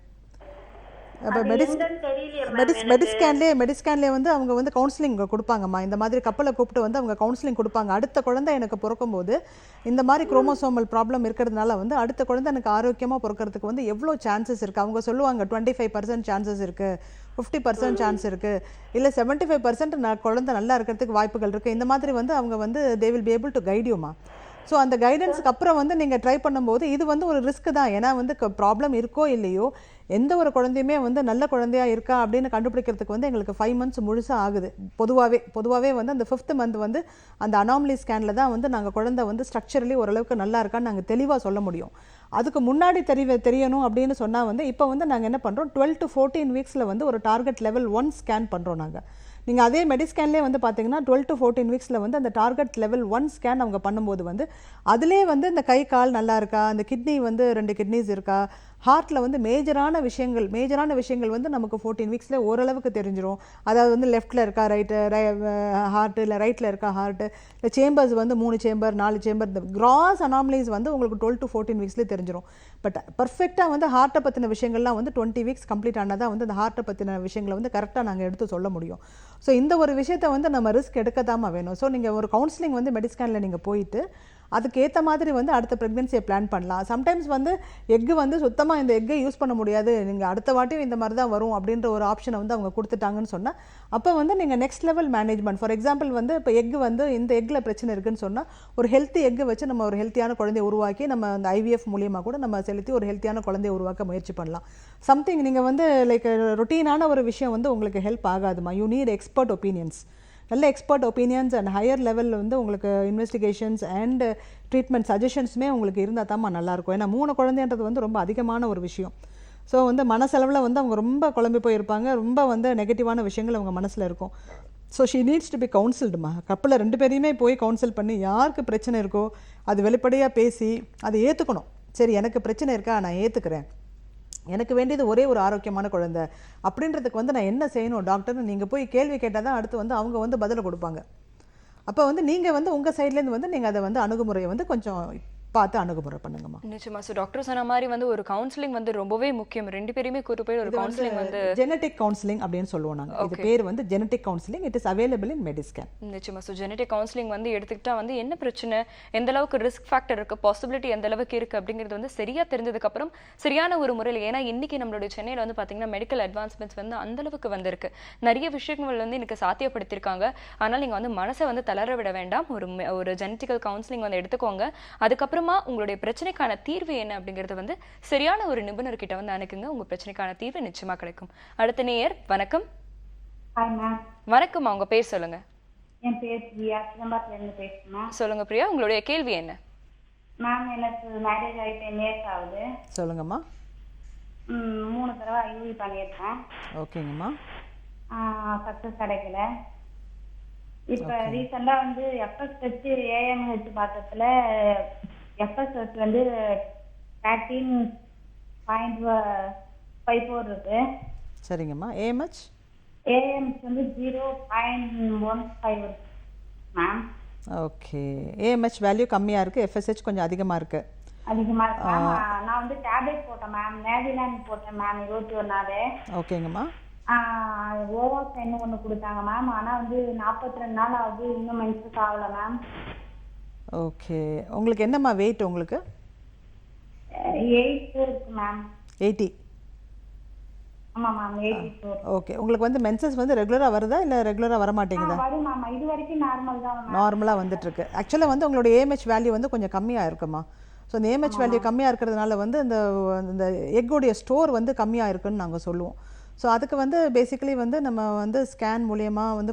இப்போ அது எங்கன்னு தெரியலையே மேம் மெடிஸ்கேன்லேயே வந்து அவங்க வந்து கவுன்சிலிங் கொடுப்பாங்கம்மா. இந்த மாதிரி கப்பலை கூப்பிட்டு வந்து அவங்க கவுன்சிலிங் கொடுப்பாங்க. அடுத்த குழந்தை எனக்கு பிறக்கும்போது இந்த மாதிரி குரோமோசோமல் ப்ராப்ளம் இருக்கிறதுனால வந்து அடுத்த குழந்தை எனக்கு ஆரோக்கியமாக பிறக்கிறதுக்கு வந்து எவ்வளோ சான்சஸ் இருக்குது. அவங்க சொல்லுவாங்க 25% சான்சஸ் இருக்குது, 50% சான்ஸ் இருக்குது, இல்லை 75% குழந்தை நல்லா இருக்கிறதுக்கு வாய்ப்புகள் இருக்குது. இந்த மாதிரி வந்து அவங்க வந்து they will be able to guide யூமா. ஸோ அந்த கைடன்ஸுக்கு அப்புறம் வந்து நீங்கள் ட்ரை பண்ணும்போது இது வந்து ஒரு ரிஸ்க் தான். ஏன்னா வந்து ப்ராப்ளம் இருக்கோ இல்லையோ எந்த ஒரு குழந்தையுமே வந்து நல்ல குழந்தையா இருக்கா அப்படின்னு கண்டுபிடிக்கிறதுக்கு வந்து எங்களுக்கு 5 months முழுசாக ஆகுது. பொதுவாகவே வந்து அந்த 5th month வந்து அந்த அனாமலி ஸ்கேனில் தான் வந்து நாங்கள் குழந்தை வந்து ஸ்ட்ரக்சரலி ஓரளவுக்கு நல்லா இருக்கான்னு நாங்கள் தெளிவாக சொல்ல முடியும். அதுக்கு முன்னாடி தெரியணும் அப்படின்னு சொன்னால் வந்து இப்போ வந்து நாங்கள் என்ன பண்ணுறோம், 12 to 14 weeksல வந்து ஒரு டார்கெட் லெவல் 1 ஸ்கேன் பண்ணுறோம் நாங்கள். நீங்கள் அதே மெடிஸ்கேன்லேயே வந்து பார்த்தீங்கன்னா 12 to 14 weeksல வந்து அந்த டார்கெட் லெவல் 1 ஸ்கேன் அவங்க பண்ணும்போது வந்து அதிலே வந்து இந்த கை கால் நல்லா இருக்கா, அந்த கிட்னி வந்து 2 கிட்னிஸ் இருக்கா, ஹார்ட்டில் வந்து மேஜரான விஷயங்கள் வந்து நமக்கு 14 weeksல ஓரளவுக்கு தெரிஞ்சிடும். அதாவது வந்து லெஃப்ட்டில் இருக்கா ஹார்ட்டு, இல்லை ரைட்டில் இருக்கா ஹார்ட்டு, இல்லை சேம்பர்ஸ் வந்து 3 சேம்பர் 4 சேம்பர், இந்த கிராஸ் அனாமலிஸ் வந்து உங்களுக்கு 12 to 14 weeksலேயே தெரிஞ்சிடும். பட் பர்ஃபெக்டாக வந்து ஹார்ட்டை பற்றின விஷயங்கள்லாம் வந்து 20 weeks கம்ப்ளீட் ஆனால் தான் வந்து அந்த ஹார்ட்டை பற்றின விஷயங்களை வந்து கரெக்டாக நாங்கள் எடுத்து சொல்ல முடியும். ஸோ இந்த ஒரு விஷயத்தை வந்து நம்ம ரிஸ்க் எடுக்கத்தாமா வேணும். ஸோ நீங்கள் ஒரு கவுன்சிலிங் வந்து மெடிஸ்கேனில் நீங்கள் போயிட்டு அதுக்கேற்ற மாதிரி வந்து அடுத்த ப்ரெக்னென்சியை பிளான் பண்ணலாம். சம்டைம்ஸ் வந்து எக்கு வந்து சுத்தமாக இந்த எக்கை யூஸ் பண்ண முடியாது, நீங்கள் அடுத்த வாட்டியும் இந்த மாதிரி தான் வரும் அப்படின்ற ஒரு ஆப்ஷனை வந்து அவங்க கொடுத்துட்டாங்கன்னு சொன்னால் அப்போ வந்து நீங்கள் next level management, for example வந்து இப்போ எக்கு வந்து இந்த எக்கில் பிரச்சனை இருக்குன்னு சொன்னால் ஒரு ஹெல்த்தி எக்கு வச்சு நம்ம ஒரு ஹெல்த்தியான குழந்தைய உருவாக்கி நம்ம அந்த IVF மூலியமாக கூட நம்ம செலுத்தி ஒரு ஹெல்த்தியான குழந்தைய உருவாக்க முயற்சி பண்ணலாம். சம்திங் நீங்கள் வந்து லைக் ரொட்டீனான ஒரு விஷயம் வந்து உங்களுக்கு ஹெல்ப் ஆகாதுமா. You need expert opinions. நல்ல எக்ஸ்பர்ட் ஒப்பீனியன்ஸ் அண்ட் ஹையர் லெவலில் வந்து உங்களுக்கு இன்வெஸ்டிகேஷன்ஸ் அண்ட் ட்ரீட்மெண்ட் சஜஷன்ஸுமே உங்களுக்கு இருந்தால் தான்மா நல்லாயிருக்கும். ஏன்னா 3 குழந்தைன்றது வந்து ரொம்ப அதிகமான ஒரு விஷயம். ஸோ வந்து மனசளவில் வந்து அவங்க ரொம்ப குழம்பி போயிருப்பாங்க, ரொம்ப வந்து நெகட்டிவான விஷயங்கள் அவங்க மனசில் இருக்கும். So she needs to be கவுன்சில்டுமா. கப்பலில் 2 பேரையுமே போய் கவுன்சில் பண்ணி யாருக்கு பிரச்சனை இருக்கோ அது வெளிப்படையாக பேசி அதை ஏற்றுக்கணும். சரி எனக்கு பிரச்சனை இருக்கா, நான் ஏற்றுக்கிறேன், எனக்கு வேண்டியது ஒரே ஒரு ஆரோக்கியமான குழந்தை அப்படின்றதுக்கு வந்து நான் என்ன செய்யணும் டாக்டர்னு நீங்கள் போய் கேள்வி கேட்டால் தான் அடுத்து வந்து அவங்க வந்து பதிலை கொடுப்பாங்க. அப்போ வந்து நீங்கள் வந்து உங்கள் சைட்லேருந்து வந்து நீங்கள் அதை வந்து அணுகுமுறையை வந்து கொஞ்சம் பார்த்து அணுகுமுறை பண்ணுங்கம்மா. நிச்சயமா. ஸோ டாக்டர் சொன்ன மாதிரி வந்து ஒரு கவுன்சிலிங் வந்து ரொம்பவே முக்கியம். 2 பேருமே கூட்டு போய் ஒரு கவுன்சிலிங் வந்து ஜெனடிக் கவுன்சிலிங் அப்படின்னு சொல்லுவோம் நாங்கள். இது பேர் வந்து genetic counselling. It is available in Mediscan. நிச்சயமா. ஸோ ஜெனடிக் கவுன்சிலிங் வந்து எடுத்துக்கிட்டா வந்து என்ன பிரச்சனை, எந்த அளவுக்கு ரிஸ்க் ஃபேக்டர் இருக்கு, பாசிபிலிட்டி எந்த அளவுக்கு இருக்கு அப்படிங்கிறது வந்து சரியா தெரிஞ்சதுக்கு அப்புறம் சரியான ஒரு முறையில், ஏன்னா இன்னைக்கு நம்மளுடைய சென்னையில் வந்து பார்த்தீங்கன்னா மெடிக்கல் அட்வான்ஸ்மெண்ட்ஸ் வந்து அந்த அளவுக்கு வந்திருக்கு, நிறைய விஷயங்கள் வந்து எனக்கு சாத்தியப்படுத்தியிருக்காங்க. ஆனால் நீங்கள் வந்து மனசை வந்து தளர விட வேண்டாம். ஒரு ஜெனடிக்கல் கவுன்சிலிங் வந்து எடுத்துக்கோங்க. அதுக்கப்புறமா உங்களுடைய பிரச்சனைக்கான தீர்வு என்ன அப்படிங்கறது வந்து சரியான ஒரு நிபுணர்கிட்ட வந்து அணுகுங்க. உங்க பிரச்சனைக்கான தீர்வு நிச்சயமா கிடைக்கும். அடுத்த நேயர் வணக்கம். Hi ma'am. வணக்கம், உங்க பேர் சொல்லுங்க. என் பேர் பிரியா, சிதம்பரத்துல இருந்து பேசுறேன். சொல்லுங்க பிரியா, உங்களுடைய கேள்வி என்ன? மேம் எனக்கு மேரேஜ் ஆகி 10 years ஆகுது. சொல்லுங்கம்மா. 3 தடவை IUI பண்ணியிருக்கேன். ஓகேங்கம்மா. சக்ஸஸ் கிடைக்கல. இப்போ ரீசெண்டா வந்து FS வச்சு AMH பார்த்ததுல FS வந்து 13.54 இருக்கு. சரிங்கம்மா. AMH வந்து 0.15 இருக்கு மேம். ஓகே. AMH வேல்யூ கம்மியாக இருக்குது, FSH கொஞ்சம் அதிகமாக இருக்குது. அதிகமாக இருக்கு மேம். நான் வந்து டேப்லெட் போட்டேன் மேம், நேவிலான் போட்டேன் மேம் 21 நாள். ஓகேங்கம்மா. ஓவாசைன்னு ஒன்று கொடுத்தாங்க மேம். ஆனால் வந்து 42 நாள் ஆகுது, இன்னும் மென்சஸ் ஆகலை மேம். ஓகே. உங்களுக்கு என்னம்மா வெயிட் உங்களுக்கு? 84 இருக்கு மேம். 80. ஆமாம் மேம், 84. ஓகே. உங்களுக்கு வந்து மென்சஸ் வந்து ரெகுலராக வருதா இல்லை ரெகுலராக வர மாட்டேங்குதா? வரும் மேம். இது வரைக்கும் நார்மல் தான் மேம். நார்மலாக வந்துட்டுருக்கு. ஆக்சுவலாக வந்து உங்களோட AMH வேல்யூ வந்து கொஞ்சம் கம்மியாக இருக்குமா. ஸோ அந்த AMH வேல்யூ கம்மியாக இருக்கிறதுனால வந்து இந்த எக்கோடைய ஸ்டோர் வந்து கம்மியாக இருக்குன்னு நாங்கள் சொல்லுவோம். ஸோ அதுக்கு வந்து பேசிக்கலி வந்து நம்ம வந்து ஸ்கேன் மூலியமாக வந்து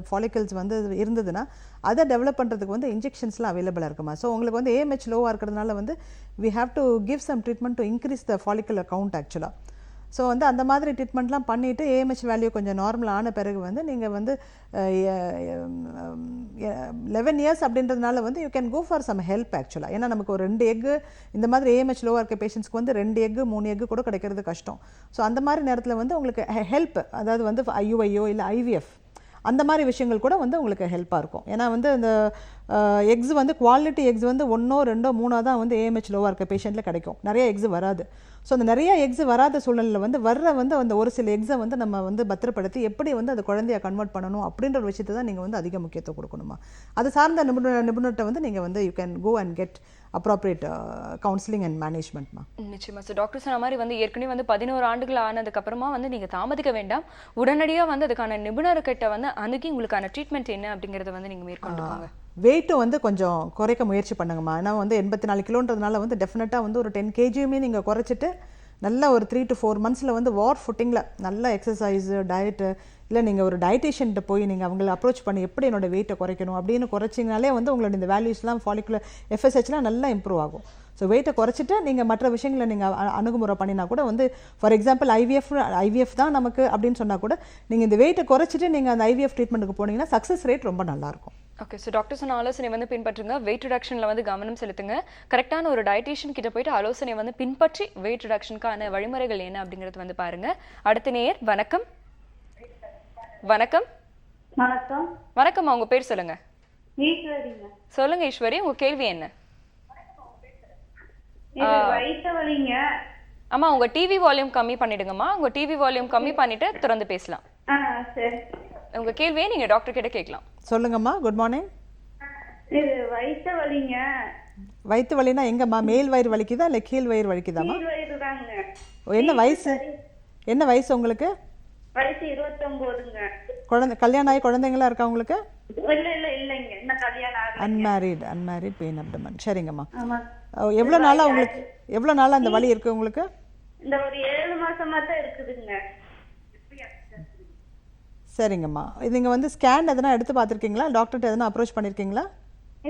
ஃபாலிக்கல்ஸ் வந்து இருந்ததுன்னா அதை டெவலப் பண்ணுறதுக்கு வந்து இன்ஜெக்ஷன்ஸ்லாம் அவைலபிளாக இருக்குமா. ஸோ உங்களுக்கு வந்து AMH லோவாக இருக்கிறதுனால வந்து we have to give some treatment to increase the follicular count ஆக்சுவலாக. ஸோ வந்து அந்த மாதிரி ட்ரீட்மெண்ட்லாம் பண்ணிவிட்டு AMH வேல்யூ கொஞ்சம் நார்மல் ஆன பிறகு வந்து நீங்கள் வந்து 11 years அப்படின்றதுனால வந்து you can go for some help ஆக்சுவலாக. ஏன்னா நமக்கு ஒரு 2 எக்கு இந்த மாதிரி AMH லோவாக இருக்க பேஷண்ட்ஸ்க்கு வந்து 2 எக்கு 3 எக்கு கூட கிடைக்கிறது கஷ்டம். ஸோ அந்த மாதிரி நேரத்தில் வந்து உங்களுக்கு ஹெல்ப், அதாவது வந்து IUIயோ இல்லை IVF அந்த மாதிரி விஷயங்கள் கூட வந்து உங்களுக்கு ஹெல்ப்பாக இருக்கும். ஏன்னா வந்து இந்த எக்ஸ் வந்து குவாலிட்டி எக்ஸ் வந்து 1 2 3 தான் வந்து ஏஎம்ஹெச் லோவாக இருக்க பேஷண்ட்டில் கிடைக்கும், நிறைய எக்ஸ் வராது. ஸோ அந்த நிறைய எக்ஸ் வராத சூழ்நிலையில் வந்து வந்து அந்த ஒரு சில எக்ஸை வந்து நம்ம வந்து பத்திரப்படுத்தி எப்படி வந்து அந்த குழந்தைய கன்வெர்ட் பண்ணணும் அப்படின்ற ஒரு விஷயத்தை தான் நீங்கள் வந்து அதிக முக்கியத்துவம் கொடுக்கணுமா. அது சார்ந்த நிபுணர்கிட்ட வந்து நீங்கள் வந்து you can go and get appropriate counselling and மேனேஜ்மெண்ட்மா. நிச்சயமா சார். டாக்டர் சொன்ன மாதிரி வந்து ஏற்கனவே வந்து 11 ஆண்டுகள் ஆனதுக்கு அப்புறமா வந்து நீங்க தாமதிக்க வேண்டாம், உடனடியாக வந்து அதுக்கான நிபுணர்கிட்ட வந்து அணுகி உங்களுக்கான ட்ரீட்மெண்ட் என்ன அப்படிங்கறத வந்து நீங்க மேற்கொண்டுக்கோங்க. வெயிட்டும் வந்து கொஞ்சம் குறைக்க முயற்சி பண்ணுங்கம்மா. ஏன்னா வந்து 84 கிலோன்றதுனால வந்து டெஃபினட்டாக வந்து ஒரு 10 kgயுமே நீங்கள் குறைச்சிட்டு நல்ல ஒரு 3 to 4 monthஸில் வந்து வார் ஃபுட்டிங்கில் நல்ல எக்ஸசைஸு டயட்டு இல்லை நீங்கள் ஒரு டயட்டிஷியன்ட்ட போய் நீங்கள் அவங்களை அப்ரோச் பண்ணி எப்படி என்னோட வெயிட்டை குறைக்கணும் அப்படின்னு குறைச்சிங்கனாலே வந்து உங்களோட இந்த வேல்யூஸ்லாம் ஃபாலிகுலர் எஃப்எஸ்ஹெச்லாம் நல்லா இம்ப்ரூவ் ஆகும். ஸோ வெயிட்டை குறைச்சிட்டு நீங்கள் மற்ற விஷயங்களை நீங்கள் அணுகுமுறை பண்ணினா கூட வந்து ஃபார் எக்ஸாம்பிள் ஐவிஎஃப் தான் நமக்கு அப்படின்னு சொன்னால் கூட நீங்கள் இந்த வெயிட்டை குறைச்சிட்டு நீங்கள் அந்த ஐவிஎஃப் ட்ரீட்மெண்ட்டுக்கு போனீங்கன்னா சக்ஸஸ் ரேட் ரொம்ப நல்லாயிருக்கும். ஓகே, ஸோ டாக்டர் சொன்ன ஆலோசனை வந்து பின்பற்றுங்க. வெயிட் ரிடக்ஷனில் வந்து கவனம் செலுத்துங்க. கரெக்டான ஒரு டயட்டிஷியன் கிட்ட போயிட்டு ஆலோசனை வந்து பின்பற்றி வெயிட் ரிடக்ஷனுக்கான வழிமுறைகள் என்ன அப்படிங்கிறது வந்து பாருங்க. அடுத்த நேயர் வணக்கம். வணக்கம். வணக்கம். வணக்கம்மா, உங்க பேர் சொல்லுங்க. ஈஸ்வரிங்க. சொல்லுங்க ஈஸ்வரி, உங்க கேள்வி என்ன? இது வயித்து வலிங்க. அம்மா உங்க டிவி வால்யூம் கம்மி பண்ணிடுங்கம்மா. உங்க டிவி வால்யூம் கம்மி பண்ணிட்டு திறந்து பேசலாம். சரி. உங்க கேள்வியை நீங்க டாக்டர் கிட்ட கேட்கலாம். சொல்லுங்கம்மா. Good morning. இது வயித்து வலிங்க. வயிற்று வலினா எங்கம்மா? மேல் வயிறு வலிக்குதா இல்லை கீழ் வயிறு வலிக்குதாம்மா? கீழ் வயிறு தாங்க. என்ன வயசு உங்களுக்கு? வயசு 29ங்க. கல்யாணம் ஆகி குழந்தைங்களா இருக்கா உங்களுக்கு? இல்லைங்க, இன்னும் கல்யாணம் ஆகல. Unmarried pain abdomen. சரிங்கம்மா. ஆமா. எவ்வளோ நாளா அந்த வலி இருக்கு உங்களுக்கு? இந்த ஒரு 7 மாசமா தான் இருக்குதுங்க. சரிங்கம்மா. நீங்கள் வந்து ஸ்கேன் எதனா எடுத்து பார்த்துருக்கீங்களா? டாக்டர்கிட்ட எதனா அப்ரோச் பண்ணியிருக்கீங்களா?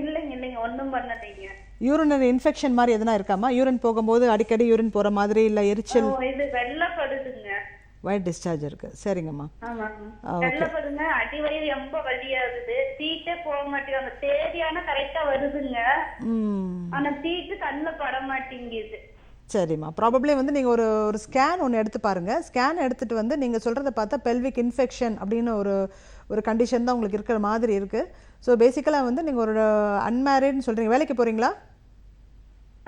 இல்லைங்க, ஒன்றும் பண்ணலைங்க. யூரினரி இன்ஃபெக்ஷன் மாதிரி எதனா இருக்காமா? யூரின் போகும்போது அடிக்கடி யூரின் போகிற மாதிரி இல்லை எரிச்சல்? இது வெள்ளப்படுதுங்க. ஒயிட் டிஸ்சார்ஜ் இருக்கு. சரிங்கம்மா. வெள்ளப்படுங்க. அடி வயிறு ரொம்ப வலியாகுது. தீட்டே போக மாட்டேங்குது. அந்த தேதியான கரெக்டா வருதுங்க, ஆனா தீட்டு கண்ணுல பட மாட்டேங்குது. சரிம்மா. ப்ராபப்ளி வந்து நீங்கள் ஒரு ஸ்கேன் ஒன்று எடுத்து பாருங்கள். ஸ்கேன் எடுத்துகிட்டு வந்து நீங்கள் சொல்கிறத பார்த்தா பெல்விக் இன்ஃபெக்ஷன் அப்படின்னு ஒரு கண்டிஷன் தான் உங்களுக்கு இருக்கிற மாதிரி இருக்குது. ஸோ பேசிக்கலாக வந்து நீங்கள் ஒரு அன்மேரிட்னு சொல்கிறீங்க. வேலைக்கு போகிறீங்களா?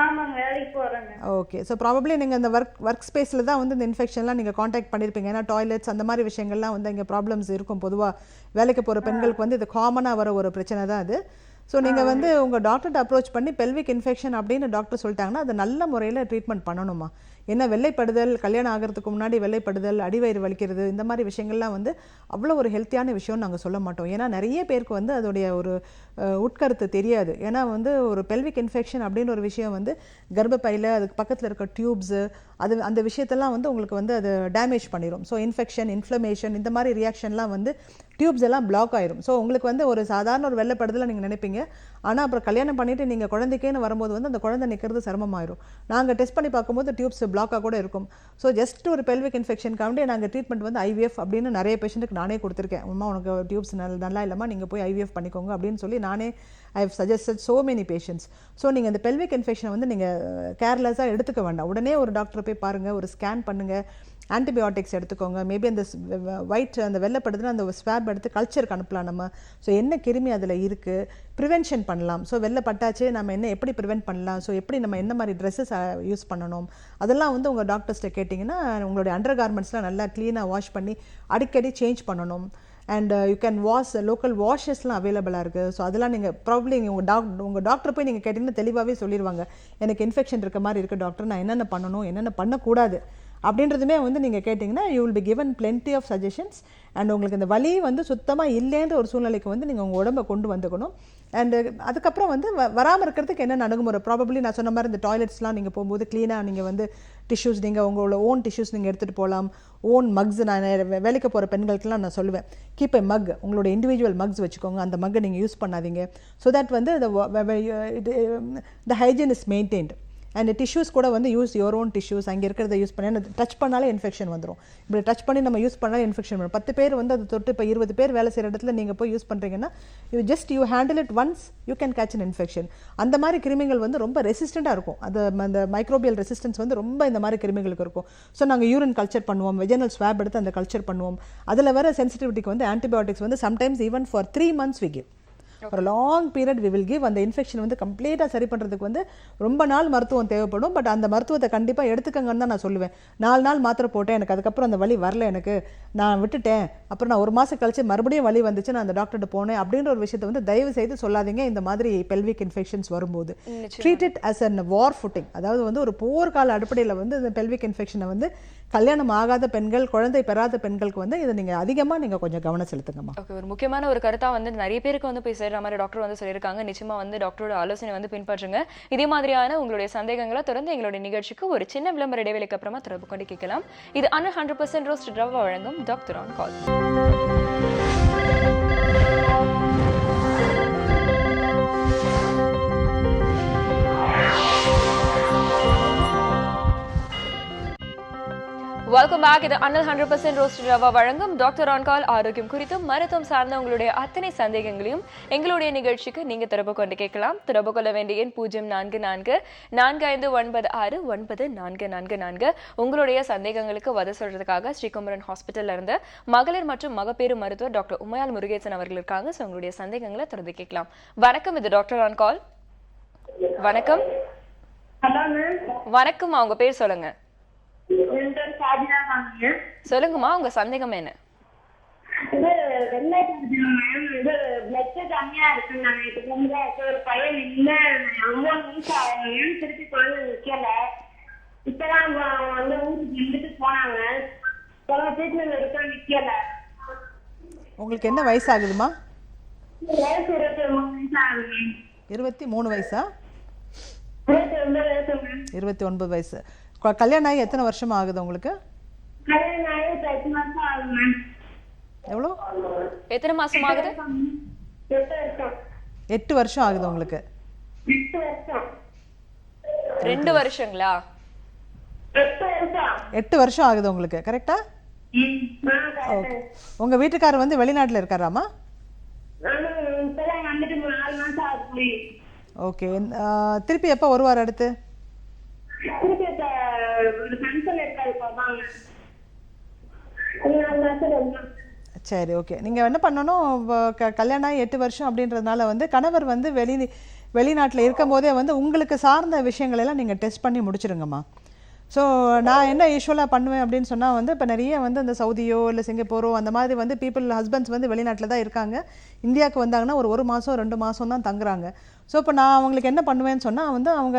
ஆமாங்க, வேலைக்கு போகிறேங்க. ஓகே. ஸோ ப்ராபப்ளி நீங்கள் இந்த ஒர்க் ஸ்பேஸில் தான் வந்து இந்த இன்ஃபெக்ஷன்லாம் நீங்கள் காண்டாக்ட் பண்ணியிருப்பீங்க. ஏன்னா டாய்லெட்ஸ் அந்த மாதிரி விஷயங்கள்லாம் வந்து இங்கே ப்ராப்ளம்ஸ் இருக்கும். பொதுவாக வேலைக்கு போகிற பெண்களுக்கு வந்து இது காமனாக வர ஒரு பிரச்சனை தான் அது. ஸோ நீங்கள் வந்து உங்கள் டாக்டர்கிட்ட அப்ரோச் பண்ணி பெல்விக் இன்ஃபெக்ஷன் அப்படின்னு டாக்டர் சொல்லிட்டாங்கன்னா அது நல்ல முறையில் ட்ரீட்மெண்ட் பண்ணணுமா. ஏன்னா வெள்ளைப்படுதல், கல்யாணம் ஆகிறதுக்கு முன்னாடி வெள்ளைப்படுதல், அடிவயிறு வலிக்கிறது, இந்த மாதிரி விஷயங்கள்லாம் வந்து அவ்வளோ ஒரு ஹெல்த்தியான விஷயம்னு நாங்கள் சொல்ல மாட்டோம். ஏன்னா நிறைய பேருக்கு வந்து அதோடைய ஒரு உட்கருத்து தெரியாது. ஏன்னா வந்து ஒரு பெல்விக் இன்ஃபெக்ஷன் அப்படின்னு ஒரு விஷயம் வந்து கர்ப்பப்பையில் அதுக்கு பக்கத்தில் இருக்க டியூப்ஸு அந்த விஷயத்தெல்லாம் வந்து உங்களுக்கு வந்து அது டேமேஜ் பண்ணிடும். ஸோ இன்ஃபெக்ஷன், இன்ஃப்ளமேஷன், இந்த மாதிரி ரியாக்ஷன்லாம் வந்து டியூப்ஸ் எல்லாம் பிளாக் ஆயிரும். ஸோ உங்களுக்கு வந்து ஒரு சாதாரண ஒரு வெள்ளைப்படுதலை நீங்கள் நினைப்பீங்க. ஆனால் அப்புறம் கல்யாணம் பண்ணிவிட்டு நீங்கள் குழந்தைக்கேன்னு வரும்போது வந்து அந்த குழந்தை நிற்கிறது சிரமமாயிரும். நாங்கள் டெஸ்ட் பண்ணி பார்க்கும்போது டியூப்ஸ் பிளாக்காக கூட இருக்கும். ஸோ ஜஸ்ட் ஒரு பெல்விக் இன்ஃபெக்ஷனுக்காண்டி நாங்கள் ட்ரீட்மெண்ட் வந்து ஐவிஎஃப் அப்படின்னு நிறைய பேஷண்ட்டுக்கு நானே கொடுத்துருக்கேன். அம்மா உனக்கு டியூப்ஸ் நல்லா இல்லைம்மா, நீங்கள் போய் ஐவிஎஃப் பண்ணிக்கோங்க அப்படின்னு சொல்லி நானே I have suggested so many patients. So நீங்கள் இந்த பெல்விக் இன்ஃபெக்ஷனை வந்து நீங்கள் கேர்லெஸ்ஸாக எடுத்துக்க வேண்டாம். உடனே ஒரு டாக்டரை போய் பாருங்கள், ஒரு ஸ்கேன் பண்ணுங்கள், ஆன்டிபயோட்டிக்ஸ் எடுத்துக்கோங்க. மேபி அந்த அந்த வெள்ளைப்படுதுன்னா அந்த ஸ்வாப் எடுத்து கல்ச்சருக்கு அனுப்பலாம் நம்ம. ஸோ என்ன கிருமி அதில் இருக்குது, ப்ரிவென்ஷன் பண்ணலாம். ஸோ வெள்ளைப்பட்டாச்சு நம்ம எப்படி ப்ரிவென்ட் பண்ணலாம், ஸோ எப்படி நம்ம என்ன மாதிரி ட்ரெஸ்ஸஸ் யூஸ் பண்ணணும், அதெல்லாம் வந்து உங்கள் டாக்டர்ஸ்ட்டை கேட்டிங்கன்னா உங்களுடைய அண்டர் கார்மெண்ட்ஸ்லாம் நல்லா க்ளீனாக வாஷ் பண்ணி அடிக்கடி சேஞ்ச் பண்ணணும். And you can wash, local வாஷஸ்லாம் அவைலபிளாக இருக்குது. ஸோ அதெல்லாம் நீங்கள் ப்ராப்ளி உங்கள் டாக்டர் போய் நீங்கள் கேட்டிங்கன்னா தெளிவாகவே சொல்லிடுவாங்க. எனக்கு இன்ஃபெக்ஷன் இருக்க மாதிரி இருக்குது டாக்டர், நான் என்னென்ன பண்ணணும், என்னென்ன பண்ணக்கூடாது அப்படின்றதுமே வந்து நீங்கள் கேட்டிங்கன்னா you will be given plenty of suggestions. And உங்களுக்கு இந்த வலி வந்து சுத்தமாக இல்லைன்ற ஒரு சூழ்நிலைக்கு வந்து நீங்கள் உங்கள் உடம்பை கொண்டு வந்துக்கணும். அண்டு அதுக்கப்புறம் வந்து வராமல் இருக்கிறதுக்கு என்னென்ன அணுகுமுறை, ப்ராபப்ளி நான் சொன்ன மாதிரி இந்த டாய்லெட்ஸ்லாம் நீங்கள் போகும்போது க்ளீனாக நீங்கள் வந்து டிஷ்யூஸ், நீங்கள் உங்களோட ஓன் டிஷ்யூஸ் நீங்கள் எடுத்துகிட்டு போகலாம். ஓன் மக்ஸ், நான் வேலைக்கு போகிற பெண்களுக்கெல்லாம் நான் சொல்லுவேன், கீப் எ மக், உங்களோட இண்டிவிஜுவல் மக்ஸ் வச்சுக்கோங்க. அந்த மக்கை நீங்கள் யூஸ் பண்ணாதீங்க. ஸோ தட் வந்து the hygiene is maintained. And tissues கூட வந்து யூஸ் யுவர் ஓன் டிஷ்யூஸ் அங்கே இருக்கிறத யூஸ் பண்ணி டச் பண்ணாலே இன்ஃபெக்ஷன் வந்துடும். இப்படி டச் பண்ணி நம்ம யூஸ் பண்ணாலே இன்ஃபெக்ஷன் வரும். 10 பேர் வந்து அது தொட்டு இப்போ 20 பேர் வேலை செய்கிற இடத்துல நீங்கள் போய் யூஸ் பண்ணுறீங்கன்னா you handle it once you can catch an infection. அந்த மாதிரி கிருமிகள் வந்து ரொம்ப ரெசிஸ்டண்ட்டாக இருக்கும். அது அந்த மைக்ரோபியல் ரெசிஸ்டன்ஸ் வந்து ரொம்ப இந்த மாதிரி கிருமிகளுக்கு இருக்கும். ஸோ நாங்கள் யூரின் கல்ச்சர் பண்ணுவோம், வெஜினல் ஸ்வாப் எடுத்து அந்த கல்ச்சர் பண்ணுவோம். அதில் வர சென்சிட்டிவிட்டிக்கு வந்து ஆன்டிபயோட்டிக்ஸ் வந்து sometimes even for 3 months we give. ஒரு long period we will give. அந்த இன்ஃபெக்ஷன் வந்து கம்ப்ளீட்டாக சரி பண்ணுறதுக்கு வந்து ரொம்ப நாள் மருத்துவம் தேவைப்படும். பட் அந்த மருத்துவத்தை கண்டிப்பாக எடுத்துக்கங்கன்னு தான் நான் சொல்லுவேன். 4 நாள் மாத்திரை போட்டேன், எனக்கு அதுக்கப்புறம் அந்த வலி வரல, எனக்கு நான் விட்டுட்டேன், அப்புறம் நான் 1 மாதம் கழிச்சு மறுபடியும் வலி வந்துச்சு, நான் அந்த டாக்டர்கிட்ட போனேன் அப்படின்ற ஒரு விஷயத்தை வந்து தயவு செய்து சொல்லாதீங்க. இந்த மாதிரி பெல்விக் இன்ஃபெக்ஷன்ஸ் வரும்போது treat it as an war footing. அதாவது வந்து ஒரு போர்க்கால அடிப்படையில் வந்து இந்த பெல்விக் இன்ஃபெக்ஷனை வந்து கல்யாணம் ஆகாத பெண்கள், குழந்தை பெறாத பெண்களுக்கு வந்து இதை நீங்கள் அதிகமாக நீங்கள் கொஞ்சம் கவனம் செலுத்துங்கம்மா. ஓகே, ஒரு முக்கியமான ஒரு கருத்தாக வந்து நிறைய பேருக்கு வந்து போய் சேர்ற மாதிரி டாக்டர் வந்து சொல்லியிருக்காங்க. நிச்சயமா வந்து டாக்டரோட ஆலோசனை வந்து பின்பற்றுங்க. இதே மாதிரியான உங்களுடைய சந்தேகங்களை தொடர்ந்து எங்களுடைய நிகழ்ச்சிக்கு ஒரு சின்ன விளம்பர இடைவெளிக்கு அப்புறமா தொடர்பு கொண்டு கேட்கலாம். இது 100% ரோஸ்டட் ரவா வழங்கும் doctor on call. Welcome back. இது 100% ரோஸ்டட் ரவா வழங்கும் டாக்டர் ஆன் கால். ஆரோக்கியம் குறித்து மருத்துவம் சார்ந்த உங்களுடைய அத்தனை சந்தேகங்களையும் எங்களுடைய நிகழ்ச்சிக்கு நீங்க தொடர்பு கொண்டு கேட்கலாம். தொடர்பு கொள்ள வேண்டிய எண் 0444599444. உங்களுடைய சந்தேகங்களுக்கு பதில் சொல்றதுக்காக ஸ்ரீகுமரன் ஹாஸ்பிட்டல்ல இருந்து மகளிர் மற்றும் மகப்பேறு மருத்துவர் டாக்டர் உமையால் முருகேசன் அவர்கள் இருக்காங்க. ஸோ உங்களுடைய சந்தேகங்களை தொடர்ந்து கேட்கலாம். வணக்கம், இது டாக்டர் ஆன் கால். வணக்கம். வணக்கம்மா, உங்க பேர் சொல்லுங்க. சொல்லுங்கம்மா, உங்க சந்தேகம் என்ன? இது வெள்ளை மேம், இது பிளட் கம்மியா இருக்கு. நாங்க இதுக்கு வந்து ஒரு பையன் இல்ல 9 நிமிஷம் ஆகும், திருப்பி குழந்தை நிக்கல. இப்பதான் வந்து ஊருக்கு இருந்துட்டு போனாங்க, ட்ரீட்மெண்ட் எடுக்க நிக்கல. உங்களுக்கு என்ன வயசு ஆகுதுமா? வயசு 23 வயசு ஆகுது. 23 வயசா? 29 வயசு மேம். 29 வயசு. கல்யாணம் ஆகி எத்தனை வருஷம் ஆகுது உங்களுக்கு? கல்யாணம் ஆகி 10 மாசம் ஆகுது மேம். எவ்வளோ? எத்தனை மாசம் ஆகுது? 8 வருஷம். 8 வருஷம் ஆகுது உங்களுக்கு? 8 வருஷம். 2 வருஷங்களா? 8 வருஷம். 8 வருஷம் ஆகுது உங்களுக்கு, கரெக்டா? ஓகே. உங்க வீட்டுக்காரர் வந்து வெளிநாட்டுல இருக்காராமா? இப்பதான் வந்துட்டு 4 மாசம் ஆகுது. ஓகே. திருப்பி எப்போ வருவார் அடுத்து? திருப்பி ஒரு ஃபங்க்ஷன் இருக்காது போவாங்க. சரி, ஓகே. நீங்கள் என்ன பண்ணணும், கல்யாணம் ஆகி 8 வருஷம் அப்படின்றதுனால வந்து கணவர் வந்து வெளிநாட்டில் இருக்கும் போதே வந்து உங்களுக்கு சார்ந்த விஷயங்களெல்லாம் நீங்கள் டெஸ்ட் பண்ணி முடிச்சிருங்கம்மா. ஸோ நான் என்ன யூஸ்வலாக பண்ணுவேன் அப்படின்னு சொன்னால் வந்து இப்போ நிறைய வந்து இந்த சவுதியோ இல்லை சிங்கப்பூரோ அந்த மாதிரி வந்து ஹஸ்பண்ட்ஸ் வந்து வெளிநாட்டில் தான் இருக்காங்க. இந்தியாவுக்கு வந்தாங்கன்னா ஒரு மாதம் 2 மாதம் தான் தங்குறாங்க. ஸோ இப்போ நான் அவங்களுக்கு என்ன பண்ணுவேன்னு சொன்னால் வந்து அவங்க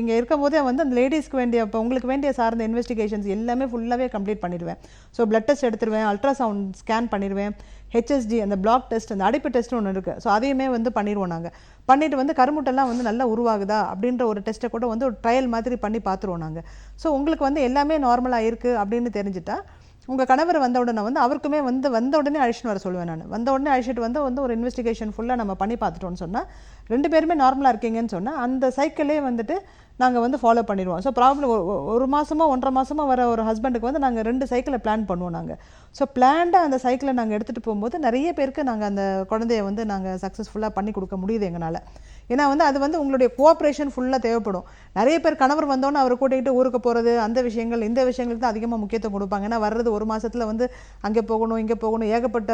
இங்கே இருக்கும் போதே வந்து அந்த லேடிஸ்க்கு வேண்டிய இப்போ உங்களுக்கு வேண்டிய சார்ந்த இன்வெஸ்டிகேஷன்ஸ் எல்லாமே ஃபுல்லாகவே கம்ப்ளீட் பண்ணிடுவேன். ஸோ பிளட் டெஸ்ட் எடுத்துருவேன், அல்ட்ராசவுண்ட் ஸ்கேன் பண்ணிடுவேன், ஹெச்எஸ்ஜி அந்த பிளாக் டெஸ்ட், அந்த அடைப்பு டெஸ்ட்னு ஒன்று இருக்குது. ஸோ அதையுமே வந்து பண்ணிடுவோம் நாங்கள். பண்ணிவிட்டு வந்து கருமுட்டெல்லாம் வந்து நல்லா உருவாகுதா அப்படின்ற ஒரு டெஸ்ட்டை கூட வந்து ஒரு ட்ரையல் மாதிரி பண்ணி பார்த்துருவோம் நாங்கள். ஸோ உங்களுக்கு வந்து எல்லாமே நார்மலாக இருக்குது அப்படின்னு தெரிஞ்சுட்டா உங்கள் கணவர் வந்த உடனே வந்து அவருக்குமே வந்த உடனே அழைச்சிட்டு வர சொல்லுவேன் நான். வந்த உடனே அழைச்சிட்டு வந்து ஒரு இன்வெஸ்டிகேஷன் ஃபுல்லாக நம்ம பண்ணி பார்த்துட்டோன்னு சொன்னால் 2 பேருமே நார்மலாக இருக்கீங்கன்னு சொன்னால் அந்த சைக்கிளே வந்துட்டு நாங்கள் வந்து ஃபாலோ பண்ணிடுவோம். ஸோ ப்ராப்ளம் 1 மாதமோ 1.5 மாதமோ வர ஒரு ஹஸ்பண்டுக்கு வந்து நாங்கள் 2 சைக்கிளை பிளான் பண்ணுவோம் நாங்கள். ஸோ பிளான்டாக அந்த சைக்கிளை நாங்கள் எடுத்துகிட்டு போகும்போது நிறைய பேருக்கு நாங்கள் அந்த குழந்தைய வந்து நாங்கள் சக்ஸஸ்ஃபுல்லாக பண்ணி கொடுக்க முடியுது எங்களால். ஏன்னா வந்து அது வந்து உங்களுடைய கோஆப்ரேஷன் ஃபுல்லாக தேவைப்படும். நிறைய பேர் கணவர் வந்தோன்னு அவரை கூட்டிகிட்டு ஊருக்கு போகிறது, அந்த விஷயங்கள் இந்த விஷயங்களுக்கு தான் அதிகமாக முக்கியத்துவம் கொடுப்பாங்க. ஏன்னா வர்றது 1 மாதத்தில் வந்து அங்கே போகணும் இங்கே போகணும் ஏகப்பட்ட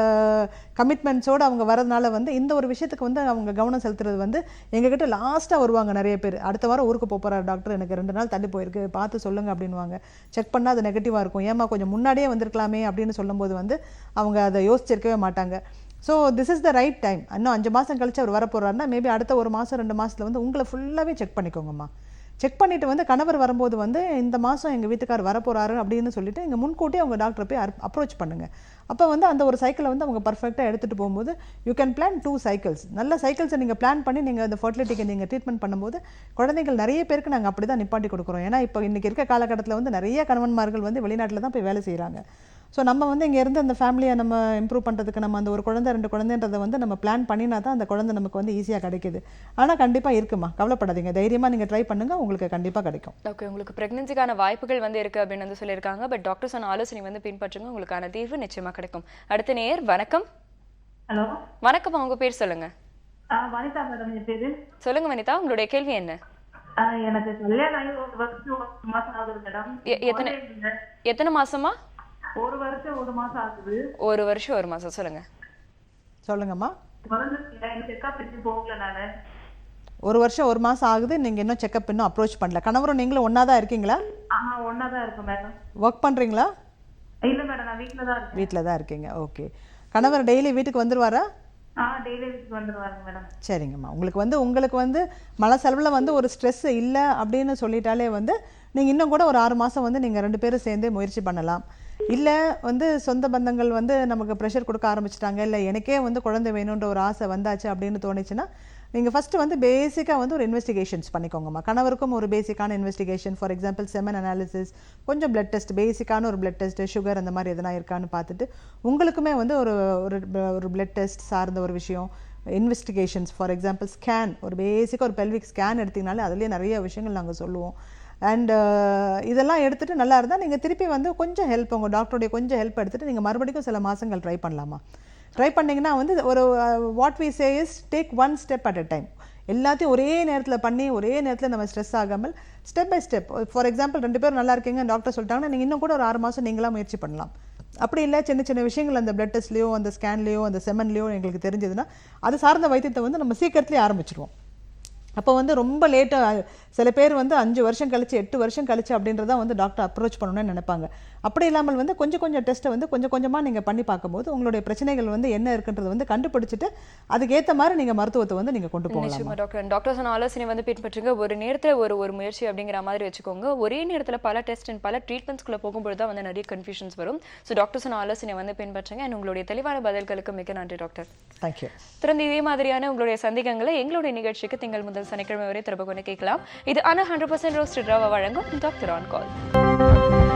கமிட்மெண்ட்ஸோடு அவங்க வரதுனால வந்து இந்த ஒரு விஷயத்துக்கு வந்து அவங்க கவனம் செலுத்துறது வந்து எங்ககிட்ட லாஸ்ட்டாக வருவாங்க நிறைய பேர். அடுத்த வாரம் ஊருக்கு போகிறார் டாக்டர், எனக்கு 2 நாள் தள்ளி போயிருக்கு, பார்த்து சொல்லுங்கள் அப்படின்வாங்க. செக் பண்ணால் அது நெகட்டிவாக இருக்கும், ஏமா கொஞ்சம் முன்னாடியே வந்திருக்கலாமே அப்படின்னு சொல்லும்போது வந்து அவங்க அதை யோசிச்சிருக்கவே மாட்டாங்க. So this is the right time. இன்னும் 5 மாதம் கழிச்சு அவர் வரப்போகிறாருன்னா மேபி அடுத்த 1 மாதம் 2 மாதத்தில் வந்து உங்களை ஃபுல்லாகவே செக் பண்ணிக்கோங்கம்மா. செக் பண்ணிவிட்டு வந்து கணவர் வரும்போது வந்து இந்த மாதம் எங்கள் வீட்டுக்கார் வரப்போகிறாரு அப்படின்னு சொல்லிட்டு இங்கே முன்கூட்டியே அவங்க டாக்டரை போய் அப்ரோச் பண்ணுங்கள். அப்போ வந்து அந்த ஒரு சைக்கிளை வந்து அவங்க பர்ஃபெக்டாக எடுத்துகிட்டு போகும்போது யூ கேன் பிளான் 2 சைக்கிள்ஸ். நல்ல சைக்கிள்ஸை நீங்கள் பிளான் பண்ணி நீங்கள் அந்த ஃபர்டிலிட்டிக்கு நீங்கள் ட்ரீட்மெண்ட் பண்ணும்போது குழந்தைகள் நிறைய பேருக்கு நாங்கள் அப்படி தான் நிப்பாட்டி கொடுக்குறோம். ஏன்னா இப்போ இன்றைக்கி இருக்க காலகட்டத்தில் வந்து நிறைய கணவன்மார்கள் வந்து வெளிநாட்டில் தான் போய் வேலை செய்கிறாங்க. ஸோ நம்ம வந்து இங்கே இருந்து அந்த ஃபேமிலியை நம்ம இம்ப்ரூவ் பண்ணுறதுக்கு நம்ம அந்த ஒரு குழந்தை 2 குழந்தைன்றதை வந்து நம்ம பிளான் பண்ணினா தான் அந்த குழந்தை நமக்கு வந்து ஈஸியாக கிடைக்குது. ஆனால் கண்டிப்பாக இருக்குமா, கவலைப்படாதீங்க, தைரியமாக நீங்கள் ட்ரை பண்ணுங்கள், உங்களுக்கு கண்டிப்பாக கிடைக்கும். ஓகே, உங்களுக்கு பிரெக்னன்சிக்கான வாய்ப்புகள் வந்து இருக்கு அப்படின்னு வந்து சொல்லியிருக்காங்க. பட் டாக்டர் சொன்ன ஆலோசனை வந்து பின்பற்றுங்க, உங்களுக்கான தீர்வு நிச்சயமா கிடைக்கும். அடுத்த நேயர் வணக்கம். ஹலோ வணக்கம், உங்க பேர் சொல்லுங்க. வனிதா மேடம் என் பேரு. சொல்லுங்க வனிதா, உங்களுடைய கேள்வி என்ன? எனக்கு கல்யாணம் ஆகி 1 வருஷம் 1 மாசம் ஆகுது மேடம். எத்தனை மாசமா? 1 வருஷம் 1 மாசம் ஆகுது. 1 வருஷம் 1 மாசம். சொல்லுங்க சொல்லுங்கம்மா. செக்அப் போகல நானு. 1 வருஷம் 1 மாதம் ஆகுது, நீங்கள் இன்னும் செக்அப் இன்னும் அப்ரோச் பண்ணல. கணவரும் நீங்களும் ஒன்றா தான் இருக்கீங்களா? ஒன்னா தான் இருக்கும் மேடம். ஒர்க் பண்ணுறீங்களா? இல்ல மேடம், நான் வீட்டில் தான் இருக்கேன். வீட்டில் தான் இருக்கீங்க. ஓகே. கணவர் டெய்லி வீட்டுக்கு வந்துடுவாரா? டெய்லி வீட்டுக்கு வந்துருவாங்க மேடம். சரிங்கம்மா. உங்களுக்கு வந்து மன செலவில் வந்து ஒரு ஸ்ட்ரெஸ் இல்லை அப்படின்னு சொல்லிட்டாலே வந்து நீங்கள் இன்னும் கூட ஒரு 6 மாதம் வந்து நீங்கள் 2 பேரும் சேர்ந்தே முயற்சி பண்ணலாம். இல்லை வந்து சொந்த பந்தங்கள் வந்து நமக்கு ப்ரெஷர் கொடுக்க ஆரம்பிச்சிட்டாங்க, இல்லை எனக்கே வந்து குழந்தை வேணுன்ற ஒரு ஆசை வந்தாச்சு அப்படின்னு தோணுச்சுன்னா நீங்கள் ஃபஸ்ட்டு வந்து பேசிக்காக வந்து ஒரு இன்வெஸ்டிகேஷன்ஸ் பண்ணிக்கோங்கம்மா. கணவருக்கும் ஒரு பேசிக்கான investigation, for example semen analysis, கொஞ்சம் பிளட் டெஸ்ட், பேசிக்கான ஒரு பிளட் டெஸ்ட்டு, சுகர் அந்த மாதிரி எதனா இருக்கான்னு பார்த்துட்டு உங்களுக்குமே வந்து ஒரு பிளட் டெஸ்ட் சார்ந்த ஒரு விஷயம், இன்வெஸ்டிகேஷன்ஸ், ஃபார் எக்ஸாம்பிள் ஸ்கேன், ஒரு பேசிக்காக ஒரு பெல்விக் ஸ்கேன் எடுத்திங்கனாலே அதுலேயே நிறைய விஷயங்கள் நாங்கள் சொல்லுவோம். அண்ட் இதெல்லாம் எடுத்துகிட்டு நல்லா இருந்தால் நீங்கள் திருப்பி வந்து கொஞ்சம் ஹெல்ப், உங்கள் டாக்டருடைய கொஞ்சம் ஹெல்ப் எடுத்துகிட்டு நீங்கள் மறுபடியும் சில மாதங்கள் ட்ரை பண்ணலாமா. ட்ரை பண்ணிங்கன்னா வந்து ஒரு what we say is take 1 step at a time. எல்லாத்தையும் ஒரே நேரத்தில் பண்ணி ஒரே நேரத்தில் நம்ம ஸ்ட்ரெஸ் ஆகாமல் step by step. For example 2 பேரும் நல்லா இருக்கீங்க, டாக்டர் சொல்லிட்டாங்கன்னா நீங்கள் இன்னும் கூட ஒரு 6 மாதம் நீங்களாக முயற்சி பண்ணலாம். அப்படி இல்லை சின்ன சின்ன விஷயங்கள் அந்த பிளட் டெஸ்ட்லையோ அந்த ஸ்கேன்லேயோ அந்த செமன்லேயோ எங்களுக்கு தெரிஞ்சதுன்னா அது சார்ந்த வைத்தியத்தை வந்து நம்ம சீக்கிரத்துலேயே ஆரம்பிச்சிடுவோம். அப்போ வந்து ரொம்ப லேட்டாக சில பேர் வந்து 5 வருஷம் கழிச்சு 8 வருஷம் கழிச்சு அப்படின்றத வந்து டாக்டர் அப்ரோச் பண்ணணும்னு நினைப்பாங்க. அப்படி இல்லாமல் வந்து கொஞ்சம் டெஸ்ட்டை வந்து கொஞ்சமாக நீங்கள் பண்ணி பார்க்கும்போது உங்களுடைய பிரச்சனைகள் வந்து என்ன இருக்குன்றது வந்து கண்டுபிடிச்சிட்டு அதுக்கேற்ற மாதிரி நீங்கள் மருத்துவத்தை வந்து நீங்கள் கொண்டு போகலாம். டாக்டர் சொன்ன ஆலோசனை வந்து பின்பற்றுங்க. ஒரு நேரத்தில் ஒரு முயற்சி அப்படிங்கிற மாதிரி வச்சுக்கோங்க. ஒரே நேரத்தில் பல டெஸ்ட் அண்ட் பல ட்ரீட்மெண்ட்ஸ்குள்ளே போகும்போது தான் வந்து நிறைய கன்ஃபியூஷன்ஸ் வரும். ஸோ டாக்டர் சொன்ன ஆலோசனை வந்து பின்பற்றுங்க. அண்ட் உங்களுடைய தெளிவான பதில்களுக்கு மிக நன்றி டாக்டர். தேங்க்யூ. தொடர்ந்து இதே மாதிரியான உங்களுடைய சந்தேகங்களை எங்களுடைய நிகழ்ச்சிக்கு திங்கள் முதல் சனிக்கிழமை வரை திரும்ப கொண்டு கேட்கலாம். இது 100% ரோஸ்டட் ரவா வழங்கும் டாக்டர் ஆன் கால்.